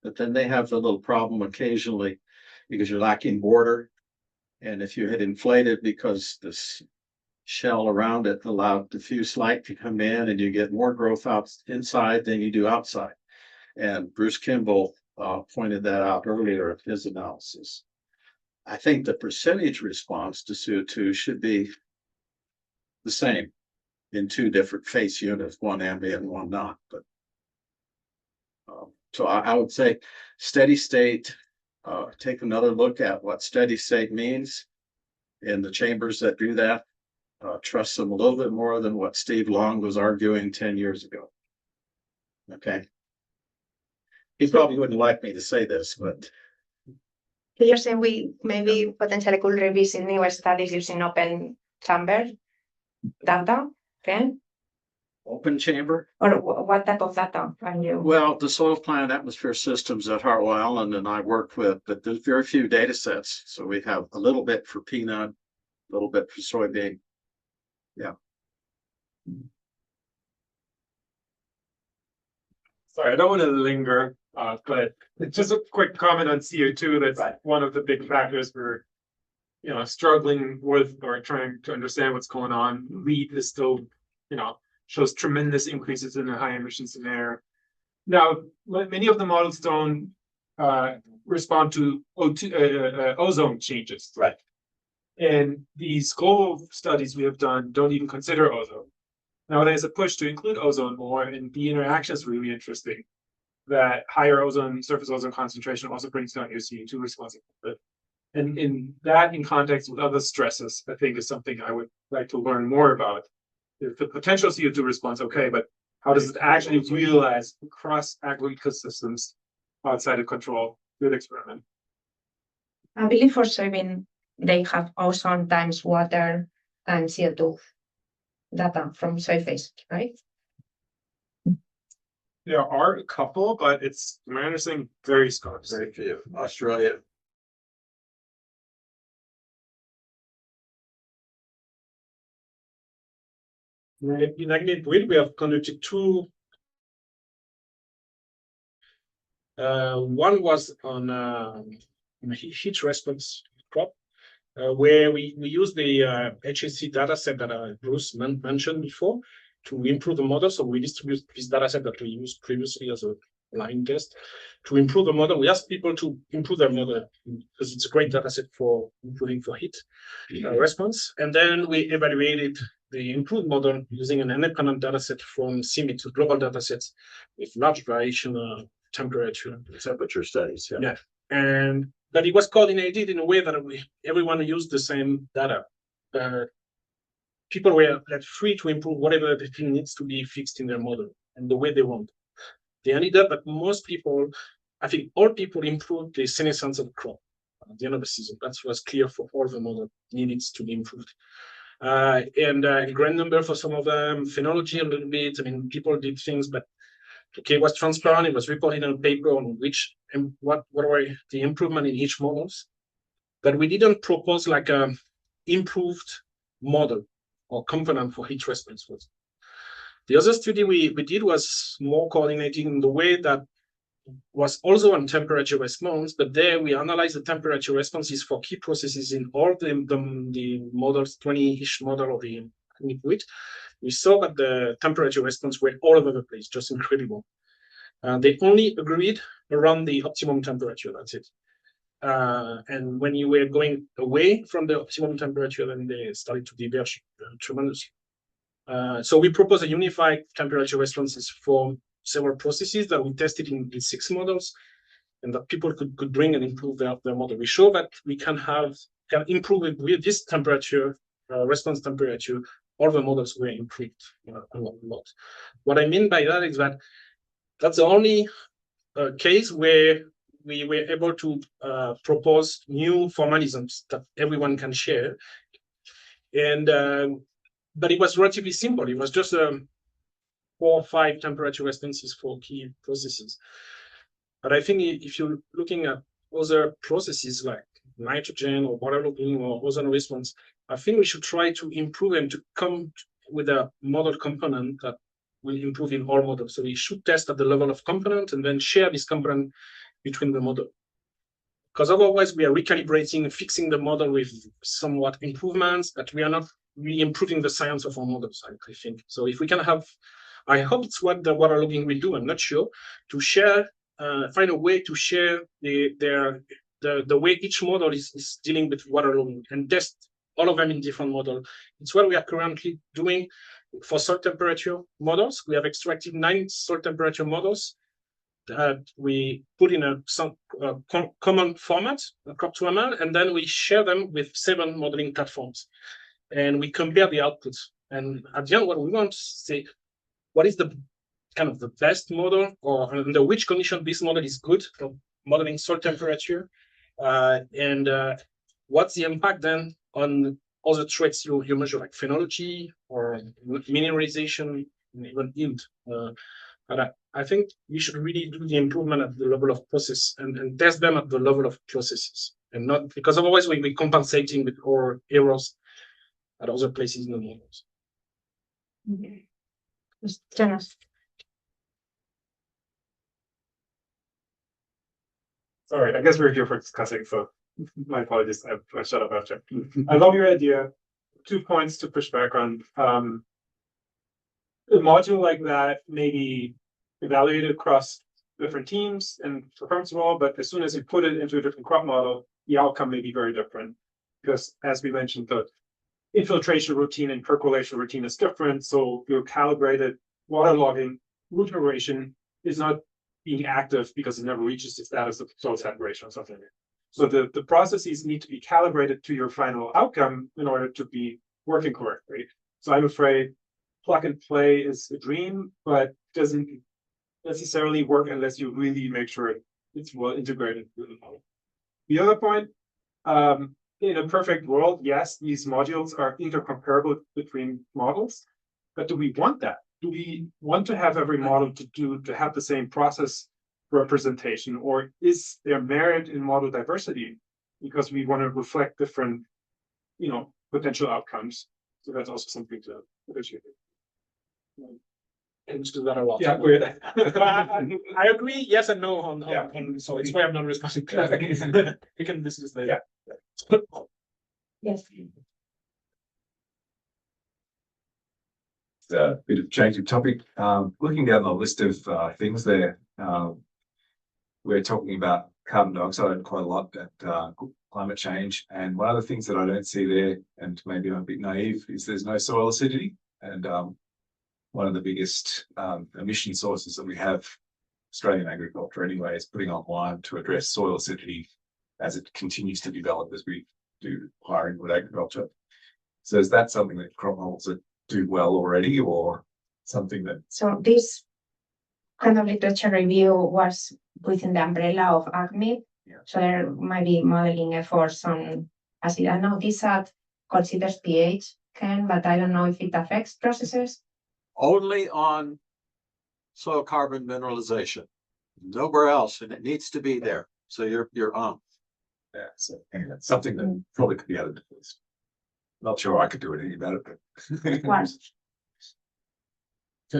But then they have the little problem occasionally because you're lacking border. And if you had inflated because this shell around it allowed diffuse light to come in and you get more growth out inside than you do outside. And Bruce Kimball pointed that out earlier in his analysis. I think the percentage response to CO2 should be the same in two different phase units, one ambient and one not. But so I would say steady state, take another look at what steady state means in the chambers that do that. Trust them a little bit more than what Steve Long was arguing 10 years ago. Okay. He probably wouldn't like me to say this, but. So you're saying we maybe potentially could revisit newer studies using open chamber data, okay? Open chamber? Or what type of data are you? Well, the soil plant atmosphere systems that Hartwell-Allen and I work with, but there's very few data sets. So we have a little bit for peanut, a little bit for soybean. Yeah. sorry, I don't want to linger, but just a quick comment on CO2. That's one of the big factors we're, struggling with or trying to understand what's going on. Wheat is still, shows tremendous increases in the high emissions in air. Now, many of the models don't respond to ozone changes. Right. And these global studies we have done don't even consider ozone. Now there's a push to include ozone more, and the interaction is really interesting. That higher ozone, surface ozone concentration also brings down your CO2 response. And in context with other stresses, I think is something I would like to learn more about. If the potential CO2 response, okay, but how does it actually realize across agro-ecosystems outside of control? Good experiment. I believe for soybean, they have ozone times water and CO2 data from soil phase, right? There are a couple, but it's, my understanding, very scarce. Very few. Australia. In AgMIP10, we have conducted two. One was on heat response crop, where we use the HSC dataset that Bruce mentioned before to improve the model. So we distribute this dataset that we used previously as a line test to improve the model. We asked people to improve their model because it's a great data set for improving for heat response. And then we evaluated the improved model using an independent data set from CIMIT, global data sets with large variation of temperature. Temperature studies, yeah. And but it was coordinated in a way that everyone used the same data. People were free to improve whatever the thing needs to be fixed in their model and the way they want. They ended up, but most people, I think all people improved the senescence of the crop at the end of the season. That was clear for all the model needed to be improved. And grand number for some of them, phenology a little bit. I mean, people did things, but okay, it was transparent. It was reported in a paper on which and what were the improvement in each models. But we didn't propose like a improved model or component for heat response. The other study we did was more coordinating in the way that was also on temperature response, but there we analyzed the temperature responses for key processes in all the models, 20-ish model of the liquid. We saw that the temperature response were all over the place, just incredible. They only agreed around the optimum temperature, that's it. And when you were going away from the optimum temperature, then they started to diverge tremendously. So we propose a unified temperature responses for several processes that we tested in 6 models, and that people could bring and improve their model. We show that we can improve it with this temperature, response temperature. All the models were improved a lot. What I mean by that is that that's the only case where we were able to propose new formalisms that everyone can share. And but it was relatively simple. It was just 4 or 5 temperature responses for key processes. But I think if you're looking at other processes like nitrogen or water logging or ozone response, I think we should try to improve them to come with a model component that will improve in all models. So we should test at the level of component and then share this component between the model. Because otherwise we are recalibrating, fixing the model with somewhat improvements, but we are not really improving the science of our models, I think. So if we can have, I hope it's what the water logging will do, I'm not sure, to share, find a way to share the way each model is dealing with water logging and test all of them in different models. It's what we are currently doing for salt temperature models. We have extracted 9 salt temperature models that we put in a common format, a crop2ml, and then we share them with 7 modeling platforms. And we compare the outputs. And at the end, what we want to say, what is the kind of the best model, or under which condition this model is good for modeling salt temperature, and what's the impact then on other traits you measure, like phenology or mineralization, and even yield. But I think we should really do the improvement at the level of process and test them at the level of processes, and not because otherwise we're compensating with our errors at other places in the models. Okay. Jonas. Sorry, I guess we're here for discussing, so my apologies. I shut up after. I love your idea. 2 points to push back on. A module like that may be evaluated across different teams and performs well, but as soon as you put it into a different crop model, the outcome may be very different. Because as we mentioned, the infiltration routine and percolation routine is different. So your calibrated water logging root duration is not being active because it never reaches the status of soil saturation or something. So the processes need to be calibrated to your final outcome in order to be working correctly. So I'm afraid plug and play is a dream, but doesn't necessarily work unless you really make sure it's well integrated with the model. The other point, in a perfect world, yes, these modules are intercomparable between models, but do we want that? Do we want to have every model to have the same process representation, or is there merit in model diversity because we want to reflect different, potential outcomes? So that's also something to appreciate. And do that a lot. Yeah, I agree. Yes and no on so it's why I'm not responding. We can discuss that. Yeah. Yes. just a bit of change of topic. Looking down the list of things there, we're talking about carbon dioxide quite a lot at climate change. And one of the things that I don't see there, and maybe I'm a bit naive, is there's no soil acidity. And one of the biggest emission sources that we have, Australian agriculture anyway, is putting online to address soil acidity as it continues to develop as we do higher input agriculture. So is that something that crop models do well already, or something that? So this kind of literature review was within the umbrella of AgMIP. Yeah. So there might be modeling efforts on acid. I know this considers pH, Ken, but I don't know if it affects processes. Only on soil carbon mineralization, nowhere else, and it needs to be there. So you're on. Yeah, so anyway, that's something that probably could be added to the list. Not sure I could do anything about it, but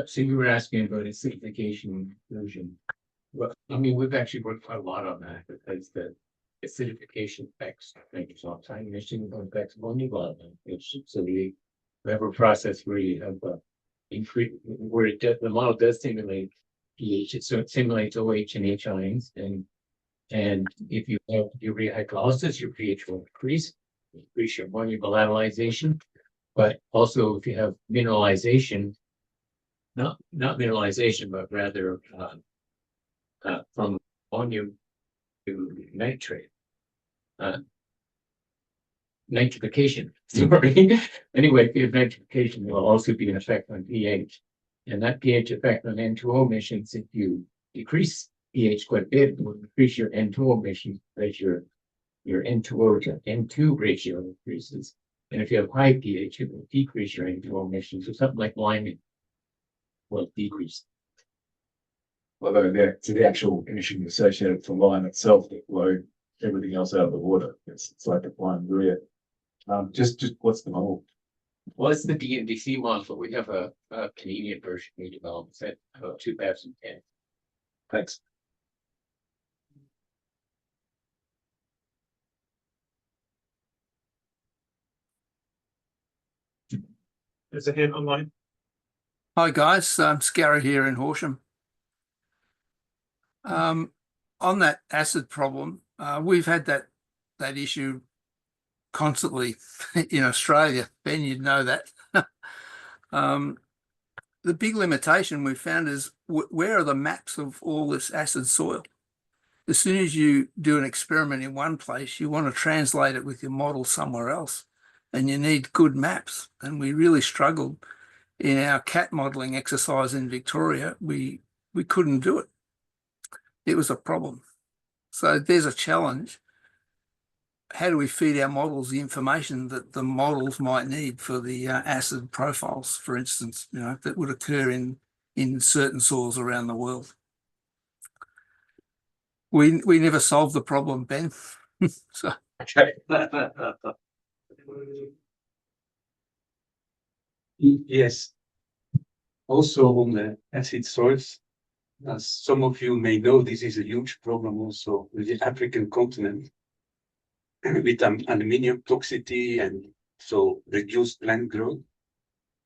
So you were asking about acidification inclusion. Well, I mean, we've actually worked quite a lot on that because the acidification affects things all the time. Emission affects ammonia development. So we have a process where you have increase where the model does simulate pH. So it simulates OH and H ions, and if you have urea hydrolysis, your pH will increase your ammonia volatilization. But also, if you have mineralization, not mineralization, but rather from ammonium to nitrate, nitrification. Sorry. Anyway, if you have nitrification, there will also be an effect on pH, and that pH effect on N2O emissions, if you decrease pH quite a bit, it will increase your N2O emissions as your N2O to N2 ratio increases. And if you have high pH, it will decrease your N2O emissions. So something like liming will decrease. although the actual emission associated with the line itself that blow everything else out of the water. It's like applying urea. Just what's the model? Well, it's the DMDC model, but we have a Canadian version we developed at about 2010. Thanks. There's a hand online. Hi guys, Scarra here in Horsham. On that acid problem, we've had that issue constantly in Australia. Ben, you'd know that. The big limitation we've found is where are the maps of all this acid soil? As soon as you do an experiment in one place, you want to translate it with your model somewhere else, and you need good maps. And we really struggled in our cat modeling exercise in Victoria. We couldn't do it. It was a problem. So there's a challenge. How do we feed our models the information that the models might need for the acid profiles, for instance, that would occur in certain soils around the world? We never solved the problem, Ben. So. Okay. Yes. Also on the acid soils, as some of you may know, this is a huge problem also with the African continent with aluminium toxicity and so reduced plant growth.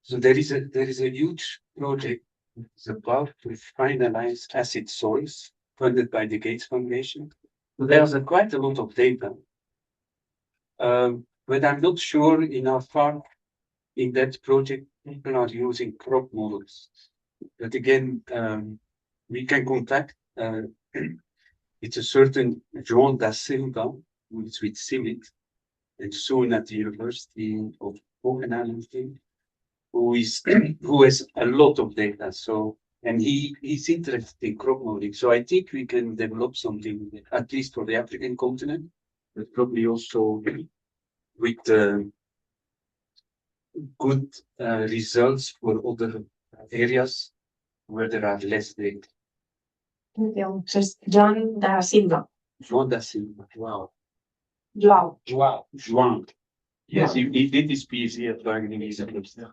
So there is a huge project that's about to finalize acid soils funded by the Gates Foundation. So there's quite a lot of data. But I'm not sure in how far in that project people are using crop models. But again, we can contact it's a certain João da Silva, who is with CIMIT, and soon at the University of Copenhagen, who has a lot of data. So, and he's interested in crop modeling. So I think we can develop something, at least for the African continent, but probably also with good results for other areas where there are less data. Just John da Silva. João da Silva. Wow. João. Yes, he did his PhD at Wageningen University.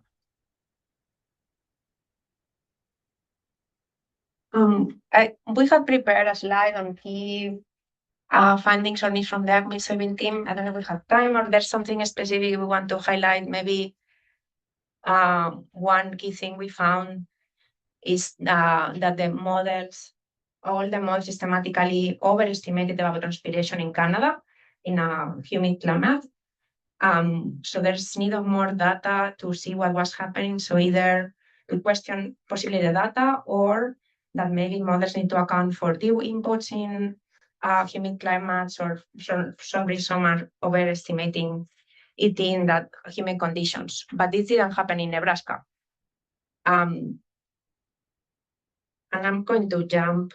We have prepared a slide on key findings on it from the AgMIP10 team. I don't know if we have time or there's something specific we want to highlight. Maybe One key thing we found is that the models, all the models systematically overestimated the evapotranspiration in Canada in a humid climate. So there's need of more data to see what was happening. So either to question possibly the data, or that maybe models need to account for dew inputs in humid climates, or for some reason are overestimating it in that humid conditions. But this didn't happen in Nebraska. And I'm going to jump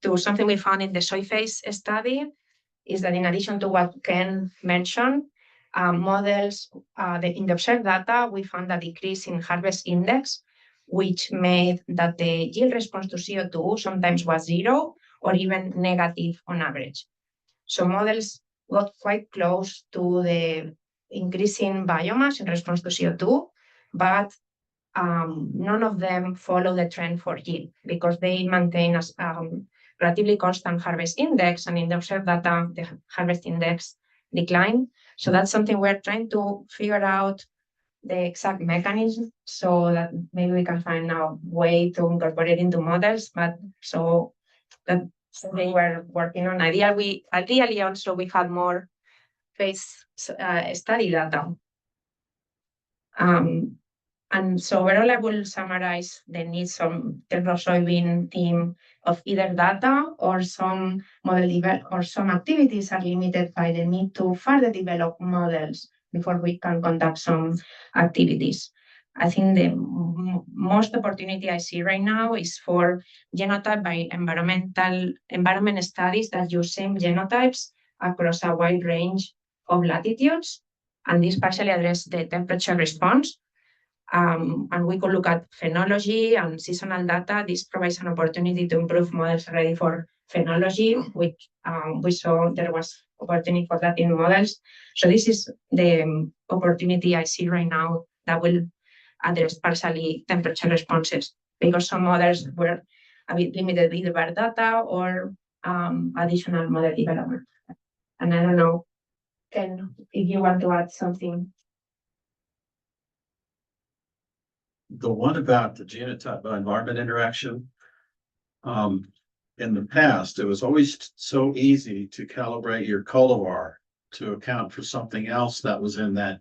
to something we found in the soy phase study, is that in addition to what Ken mentioned, models, in the observed data, we found a decrease in harvest index, which made that the yield response to CO2 sometimes was 0 or even negative on average. So models got quite close to the increasing biomass in response to CO2, but none of them follow the trend for yield, because they maintain a relatively constant harvest index, and in the observed data, the harvest index declined. So that's something we're trying to figure out the exact mechanism, so that maybe we can find a way to incorporate into models. But so that's something we're working on. Ideally, also we had more phase study data. And so overall, I will summarize the needs from the soybean team of either data or some model develop, or some activities are limited by the need to further develop models before we can conduct some activities. I think the most opportunity I see right now is for genotype by environment studies that use same genotypes across a wide range of latitudes, and this partially address the temperature response. And we could look at phenology and seasonal data. This provides an opportunity to improve models ready for phenology, which we saw there was opportunity for that in models. So this is the opportunity I see right now that will address partially temperature responses, because some models were a bit limited either by data or additional model development. And I don't know, Ken, if you want to add something. The one about the genotype by environment interaction. In the past, it was always so easy to calibrate your cultivar to account for something else that was in that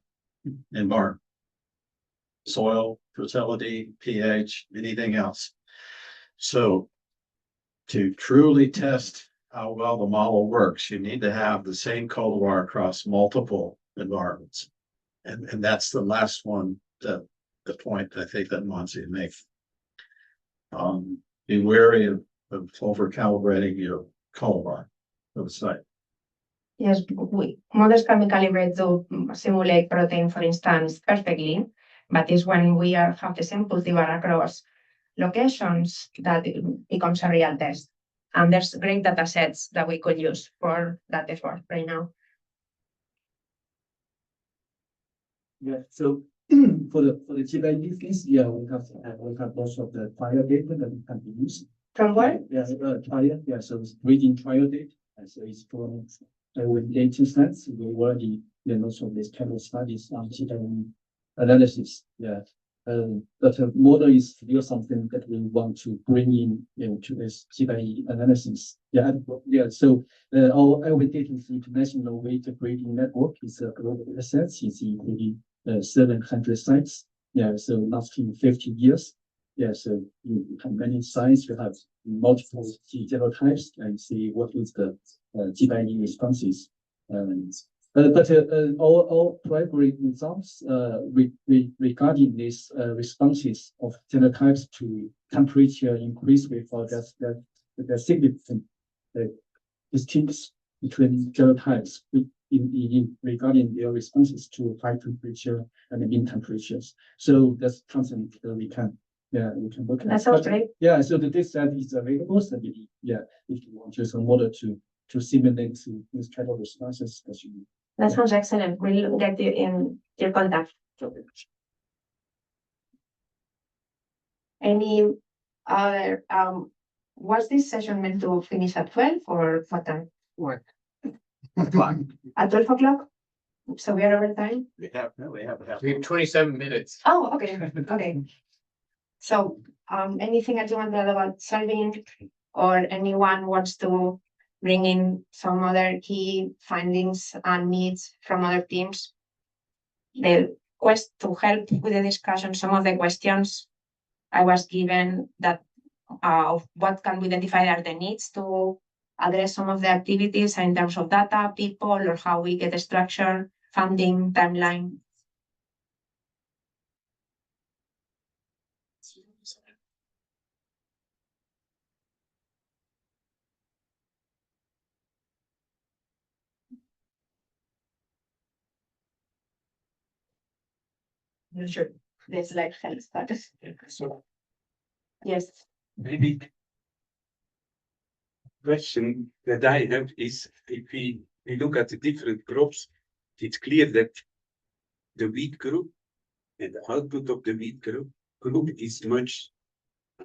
environment. Soil, fertility, pH, anything else. So to truly test how well the model works, you need to have the same cultivar across multiple environments. And that's the last one, that the point I think that Monty makes. Be wary of over calibrating your cultivar of the site. Yes, models can be calibrated to simulate protein, for instance, perfectly, but it's when we have the same cultivar across locations that it becomes a real test. And there's great data sets that we could use for that effort right now. Yeah, so for the GBI business, yeah, we have lots of the trial data that can be used. From where? Yeah, trial, yeah, so it's reading trial data, and so it's from with data sets. We already lots of these kind of studies on GBI analysis. Yeah. But the model is still something that we want to bring in, to this GBI analysis. Yeah, yeah. So our Data's international weighted grading network is a global asset. It's including 700 sites. Yeah, so lasting 50 years. Yeah, so you have many sites. You have multiple genotypes and see what is the GBI responses. But all primary results regarding these responses of genotypes to temperature increase without the significant distinctions between genotypes in regarding their responses to high temperature and mean temperatures. So that's something that we can look at. That sounds great. Yeah, so the data set is available. So maybe, yeah, if you want to use a model to simulate these kind of responses that you need. That sounds excellent. We'll get you in your contact. Any other, was this session meant to finish at 12 or what time? What? At 12 o'clock? So we are over time. We have 27 minutes. Oh, okay, okay. So, anything that you want to add about solving, or anyone wants to bring in some other key findings and needs from other teams? The quest to help with the discussion, some of the questions I was given that of what can we identify are the needs to address some of the activities in terms of data, people, or how we get a structure, funding, timeline. Not sure. The slide helps, but So yes. maybe question that I have is if we look at the different crops, it's clear that the wheat group and the output of the wheat group is much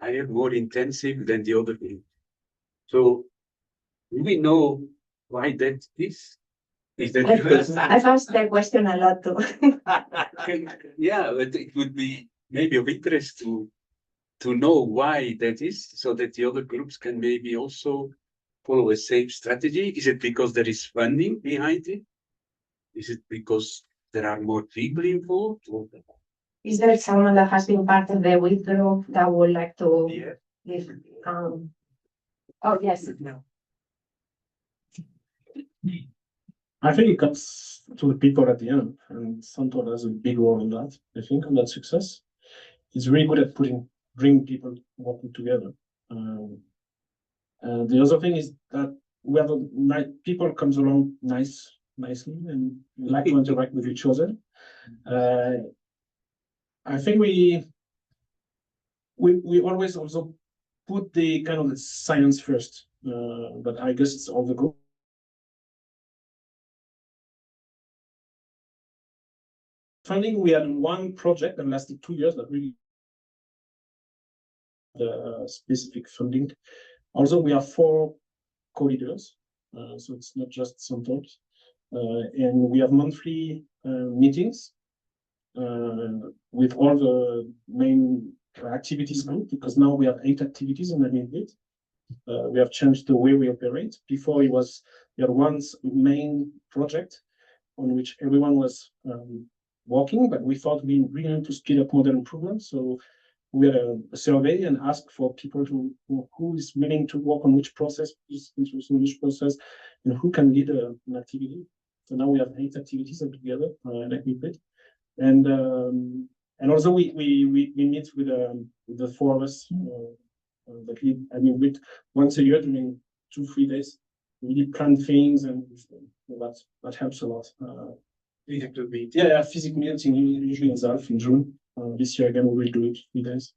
higher, more intensive than the other group. So do we know why that is? Is that because I've asked that question a lot too. yeah, but it would be maybe of interest to know why that is, so that the other groups can maybe also follow a same strategy. Is it because there is funding behind it? Is it because there are more people involved? Is there someone that has been part of the wheat group that would like to Yeah. give, oh, yes. No. I think it comes to the people at the end, and Santor has a big role in that. I think on that success, he's really good at bringing people working together. And the other thing is that we have people comes along nicely and like to interact with each other. I think we always also put the kind of the science first, but I guess it's all the group. Funding, we had one project that lasted 2 years that really the specific funding. Also, we have 4 co-leaders, so it's not just some talks. And we have monthly meetings with all the main activities group, because now we have 8 activities in AgMIP10. We have changed the way we operate. Before we had one main project on which everyone was working, but we thought we really need to speed up model improvement. So we had a survey and asked for people who is willing to work on which process, and who can lead an activity. So now we have 8 activities together, like we did. And also we meet with the 4 of us that lead. I mean, with once a year during 2-3 days, we really plan things, and that helps a lot. We have to meet. Yeah, physical meeting usually in Zalf in June. This year again, we will do it 3 days.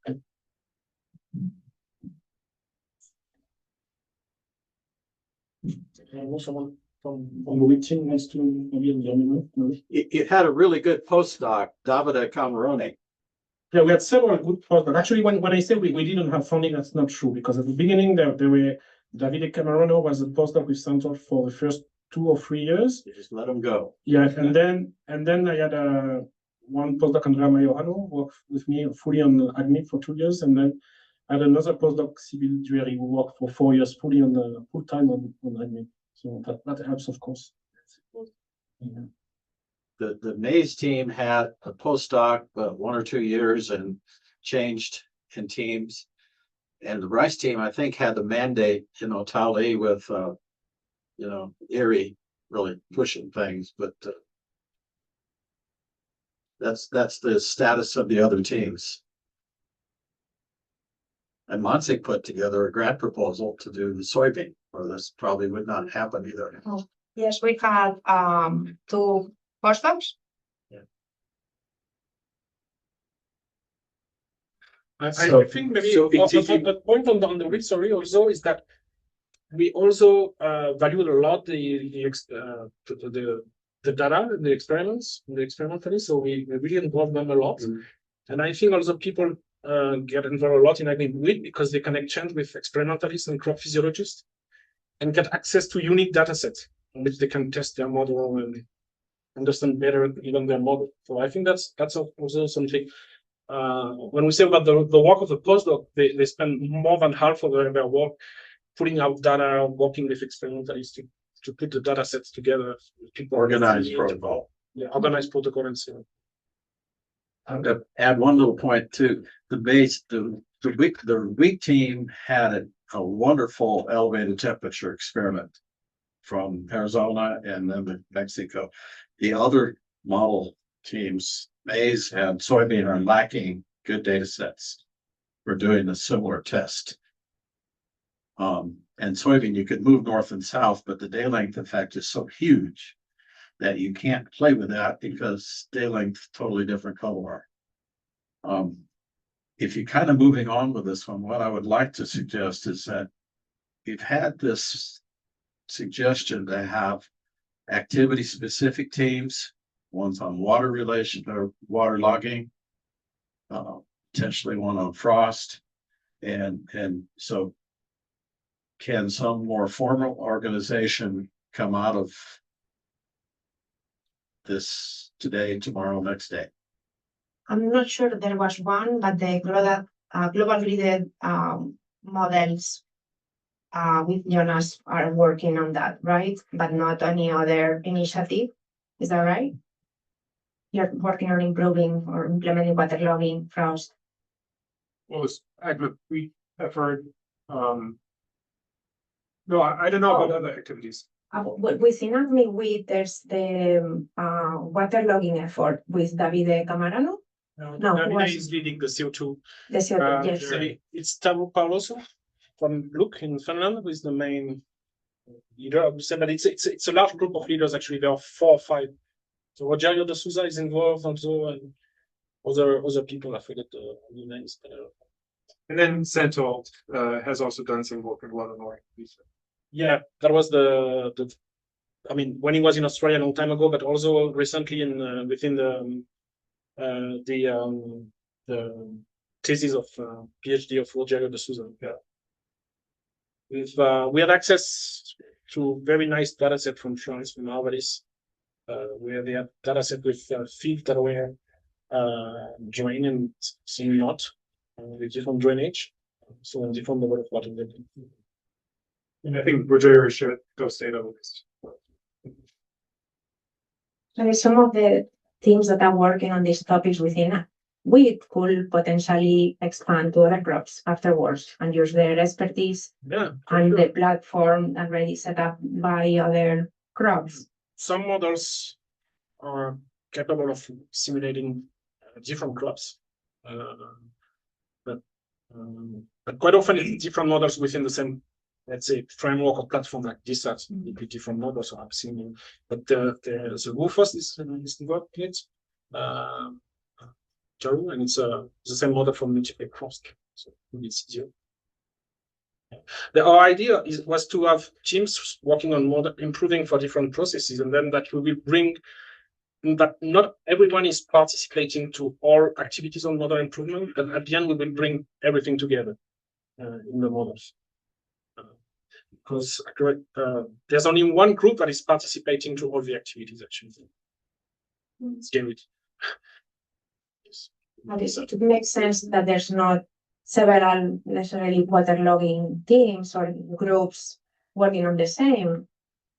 Someone from the meeting wants to maybe. You had a really good postdoc, Davide Cameroni. Yeah, we had several good postdocs. Actually, when I say we didn't have funding, that's not true, because at the beginning there were Davide Camerano was a postdoc with Santor for the first 2 or 3 years. You just let them go. Yeah, and then I had one postdoc, Andrea Majorano, worked with me fully on AgMIP for 2 years, and then I had another postdoc, Sibyl Dueri, who worked for 4 years fully on full time on AgMIP. So that helps, of course. Yeah. The Mays team had a postdoc 1 or 2 years and changed in teams. And the Rice team, I think, had the mandate, Tali with, Erie really pushing things, but that's the status of the other teams. And Monsig put together a grant proposal to do the soybean, or this probably would not happen either. Oh, yes, we had 2 postdocs. I think maybe the point on the read story also is that we also valued a lot the data, the experiments, the experimentalists. So we really involved them a lot. And I think also people get involved a lot in AgMIP because they can exchange with experimentalists and crop physiologists and get access to unique data sets on which they can test their model. And understand better even their model. So I think that's also something. When we say about the work of the postdoc, they spend more than half of their work putting out data, working with experimentalists to put the data sets together. Organized protocol. Yeah, organized protocol and so on. I'm gonna add one little point too. The weak team had a wonderful elevated temperature experiment from Arizona and then to Mexico. The other model teams, maize and soybean, are lacking good data sets for doing a similar test. And soybean, you could move north and south, but the day length effect is so huge that you can't play with that because day length totally different color. If you're kind of moving on with this one, what I would like to suggest is that we've had this suggestion to have activity specific teams, one's on water relation or water logging, potentially one on frost. And so can some more formal organization come out of this today, tomorrow, next day? I'm not sure there was one, but the global gridded models with Jonas are working on that, right? But not any other initiative. Is that right? You're working on improving or implementing waterlogging, frost. Well, it's AgMIP we have heard. No, I don't know about other activities. Within AgMIP, there's the waterlogging effort with Davide Camarano. No, Davide is leading the CO2. The CO2, yes. It's Tavo Pauloso from Look in Finland, who is the main leader. I would say, but it's a large group of leaders actually. There are 4 or 5. So Rogerio de Souza is involved also, and other people. I forget the names. And then Santol has also done some work in waterlogging. Yeah, that was I mean, when he was in Australia a long time ago, but also recently in within the thesis of PhD of Rogerio de Souza. Yeah. We had access to very nice data set from France, from Alvarez, where they had data set with fields that were drained and some not, with different drainage, so different level of water. And I think Rogerio shared those data with us. So some of the teams that are working on these topics within we could potentially expand to other crops afterwards and use their expertise and the platform already set up by other crops. Some models are capable of simulating different crops, but quite often it's different models within the same, let's say, framework or platform like this. That's different models or similar. But the Rufus is involved in it. And it's the same model for multiple crops, so it's easier. Our idea was to have teams working on model improving for different processes, and then that we will bring that not everyone is participating to all activities on model improvement, but at the end we will bring everything together in the models. Because there's only one group that is participating to all the activities actually. It's Gerrit. It makes sense that there's not several necessarily waterlogging teams or groups working on the same,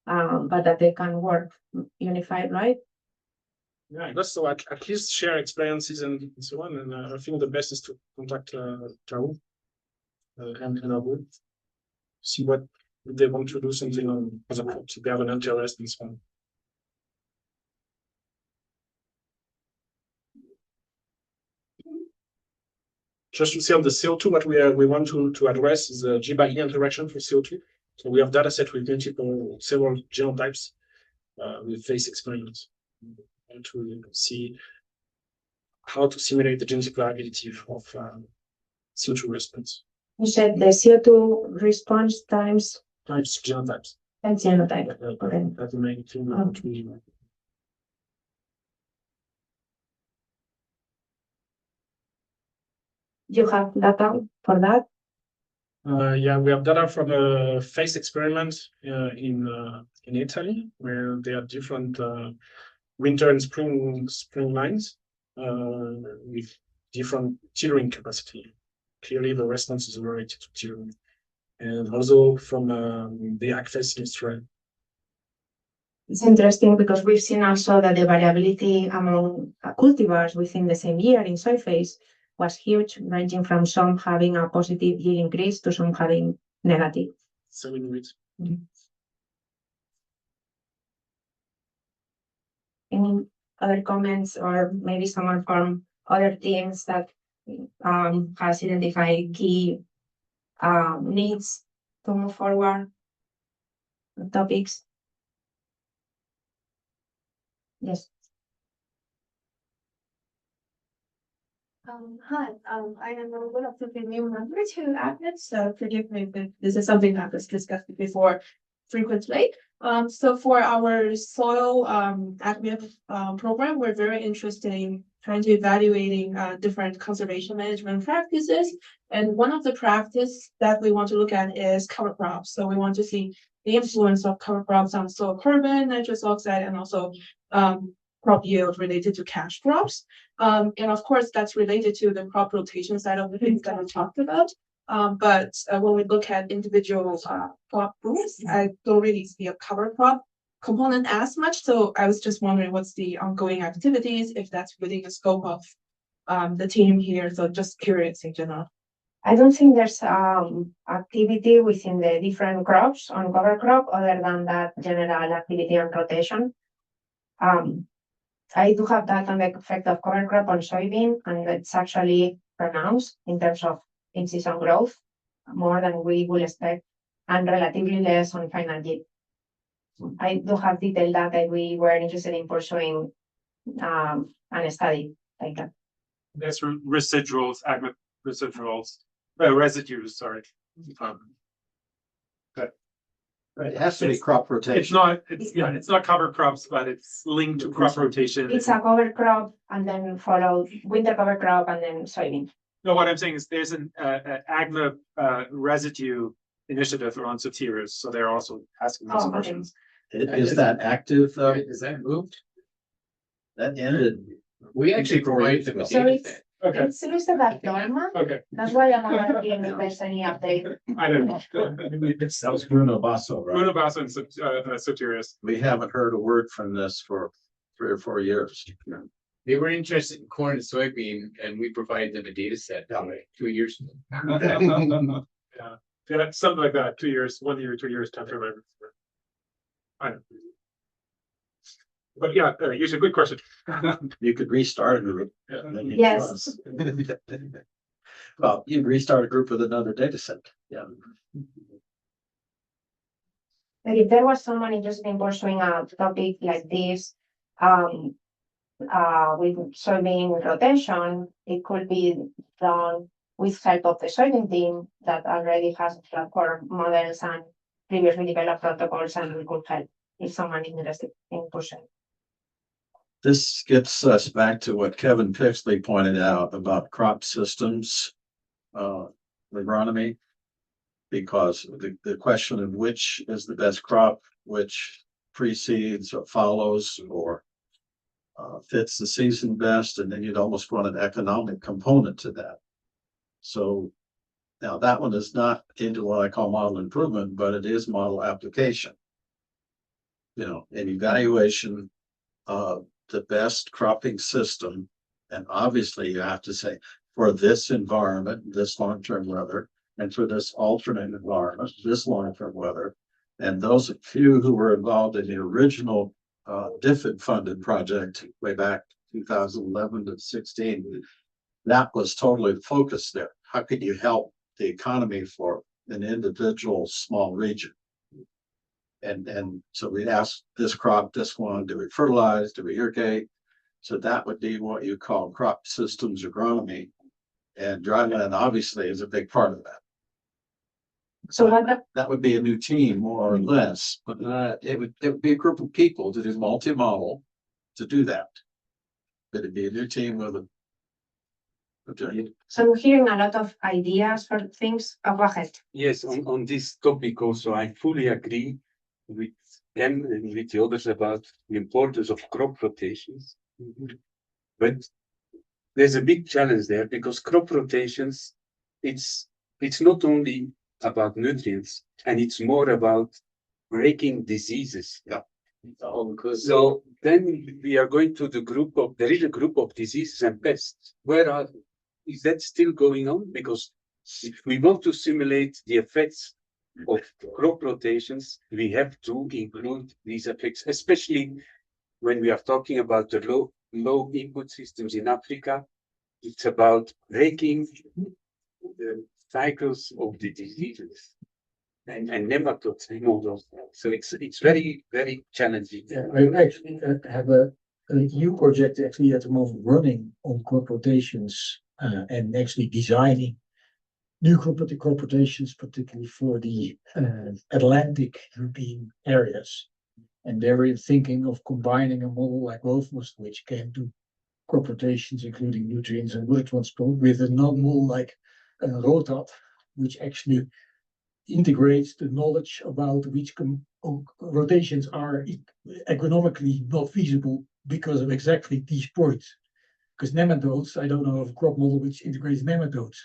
but that they can work unified, right? Yeah, that's so at least share experiences and so on. And I think the best is to contact Taro and Abu, see what they want to do something on as a group, if they have an interest and so on. Just to see on the CO2, what we want to address is the G by E interaction for CO2. So we have data set with several genotypes with face experiments, and to see how to simulate the genetic variability of CO2 response. You said the CO2 response times genotypes. And genotype. Okay. That's the main thing. You have data for that? Yeah, we have data from a face experiment in Italy, where there are different winter and spring lines with different tiering capacity. Clearly, the response is related to tiering, and also from the access in Israel. It's interesting because we've seen also that the variability among cultivars within the same year in soil phase was huge, ranging from some having a positive yield increase to some having negative. So in which Any other comments, or maybe someone from other teams that has identified key needs to move forward, topics? Yes. Hi, I am a relatively new member to AgMIP, so forgive me if this is something that was discussed before frequently. So for our soil AgMIP program, we're very interested in trying to evaluating different conservation management practices. And one of the practice that we want to look at is cover crops. So we want to see the influence of cover crops on soil carbon, nitrous oxide, and also crop yield related to cash crops. And of course, that's related to the crop rotation side of the things that we talked about. But when we look at individual crop groups, I don't really see a cover crop component as much. So I was just wondering what's the ongoing activities, if that's within the scope of the team here. So just curious in general. I don't think there's activity within the different crops on cover crop other than that general activity on rotation. I do have that on the effect of cover crop on soybean, and it's actually pronounced in terms of in-season growth, more than we will expect, and relatively less on final yield. I do have detailed data we were interested in pursuing a study like that. That's residuals, AgMIP residuals, residues, sorry. It has to be crop rotation. It's not cover crops, but it's linked to crop rotation. It's a cover crop and then followed winter cover crop and then soybean. No, what I'm saying is there's an AgMIP residue initiative around Sotiris, so they're also asking those questions. Is that active though? Is that moved? That ended. We actually provided them a So data it's set. Okay, it's listed as dormant. okay. That's why I'm wondering if there's any update. I don't know. That was Bruno Basso, right? Bruno Basso and Sotiris. We haven't heard a word from this for 3 or 4 years. They were interested in corn and soybean, and we provided them a data set 2 years ago. Yeah, something like that, 2 years, 1 year, 2 years, time frame. I don't know. But yeah, it's a good question. You could restart a group. Yeah. and then you Yes. trust. Well, you'd restart a group with another data set. Yeah. Like if there was someone interested in pursuing a topic like this, with soybean rotation, it could be done with help of the soybean team that already has platform models and previously developed protocols, and we could help if someone is interested in pursuing. This gets us back to what Kevin Pixley pointed out about crop systems, agronomy, because the question of which is the best crop, which precedes or follows or fits the season best, and then you'd almost want an economic component to that. So now that one is not into what I call model improvement, but it is model application. You know, an evaluation of the best cropping system, and obviously you have to say for this environment, this long-term weather, and for this alternate environment, this long-term weather. And those few who were involved in the original DFID funded project way back 2011 to 16, that was totally focused there. How could you help the economy for an individual small region? And so we asked this crop, this one, do we fertilize, do we irrigate? So that would be what you call crop systems agronomy. And dryland obviously is a big part of that. So That would be a new team more or less, but it would be a group of people to do multi-model to do that. But it'd be a new team with a. So I'm hearing a lot of ideas for things. Oh, go ahead. Yes, on this topic also, I fully agree with them and with the others about the importance of crop rotations. But there's a big challenge there because crop rotations, it's not only about nutrients, and it's more about breaking diseases. Yeah. So then we are going to the group of, there is a group of diseases and pests. Is that still going on? Because if we want to simulate the effects of crop rotations, we have to include these effects, especially when we are talking about the low input systems in Africa. It's about breaking the cycles of the diseases and nematodes and all those. So it's very, very challenging. Yeah, I actually have a new project actually at the moment running on crop rotations and actually designing new crop rotations, particularly for the Atlantic European areas. And they're thinking of combining a model like Wolfmus, which can do crop rotations, including nutrients and water transport, with a model like Rotat, which actually integrates the knowledge about which rotations are economically not feasible because of exactly these points. Because nematodes, I don't know of a crop model which integrates nematodes,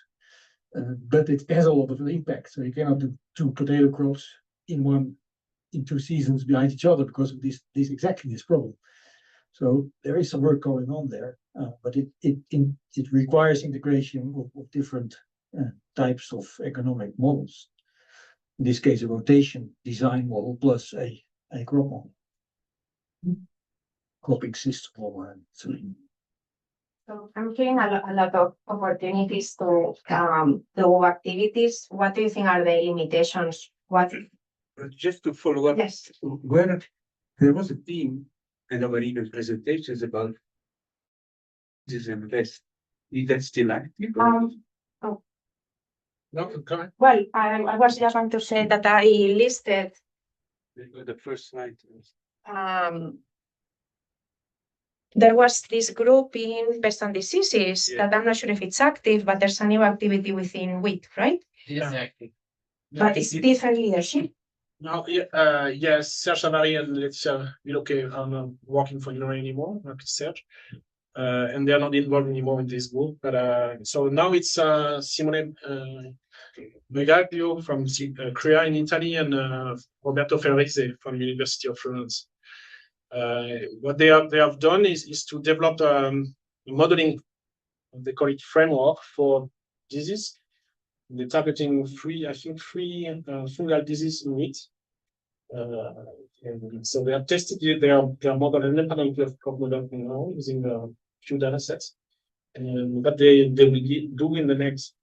but it has a lot of impact. So you cannot do two potato crops in 2 seasons behind each other because of this problem. So there is some work going on there, but it requires integration of different types of economic models. In this case, a rotation design model plus a crop model, cropping system model. So I'm hearing a lot of opportunities to do activities. What do you think are the limitations? What? Just to follow up, Yes. where there was a team and there were even presentations about this and best. Is that still active? No, correct. Well, I was just going to say that I listed The first slide. there was this group in pests and diseases that I'm not sure if it's active, but there's a new activity within wheat, right? Exactly. But it's different leadership. Now, yes, Serge Savary and Laetitia Biloquet are not working for Illinois anymore, not Serge. And they are not involved anymore in this group. But so now it's Simone Megaglio from CREA in Italy and Roberto Ferrise from University of Florence. What they have done is to develop modeling, they call it framework for disease. They're targeting three fungal disease in wheat. And so they have tested their model independently of crop model now using a few data sets. And what they will do in the next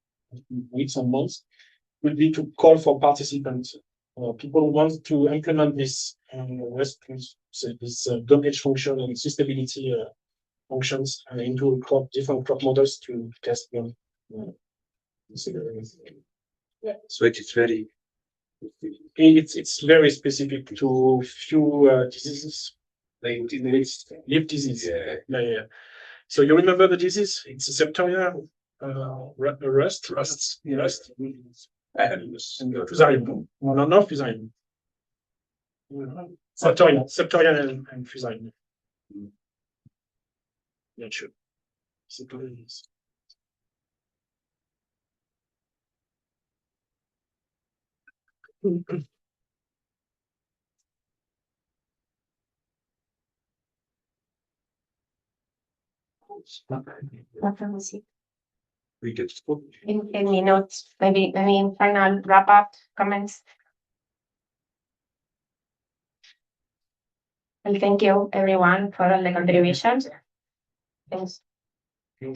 weeks or months will be to call for participants. People who want to implement this DOMH function and sustainability functions into different crop models to test them. So it's very. It's very specific to few diseases, like leaf disease. Yeah. So you remember the disease? It's a septoria, rust, and fusarium. No, not fusarium. Septoria and fusarium. Yeah, sure. We get In minutes, maybe in final wrap up comments. Well, thank you everyone for all the contributions. Thanks. Yeah.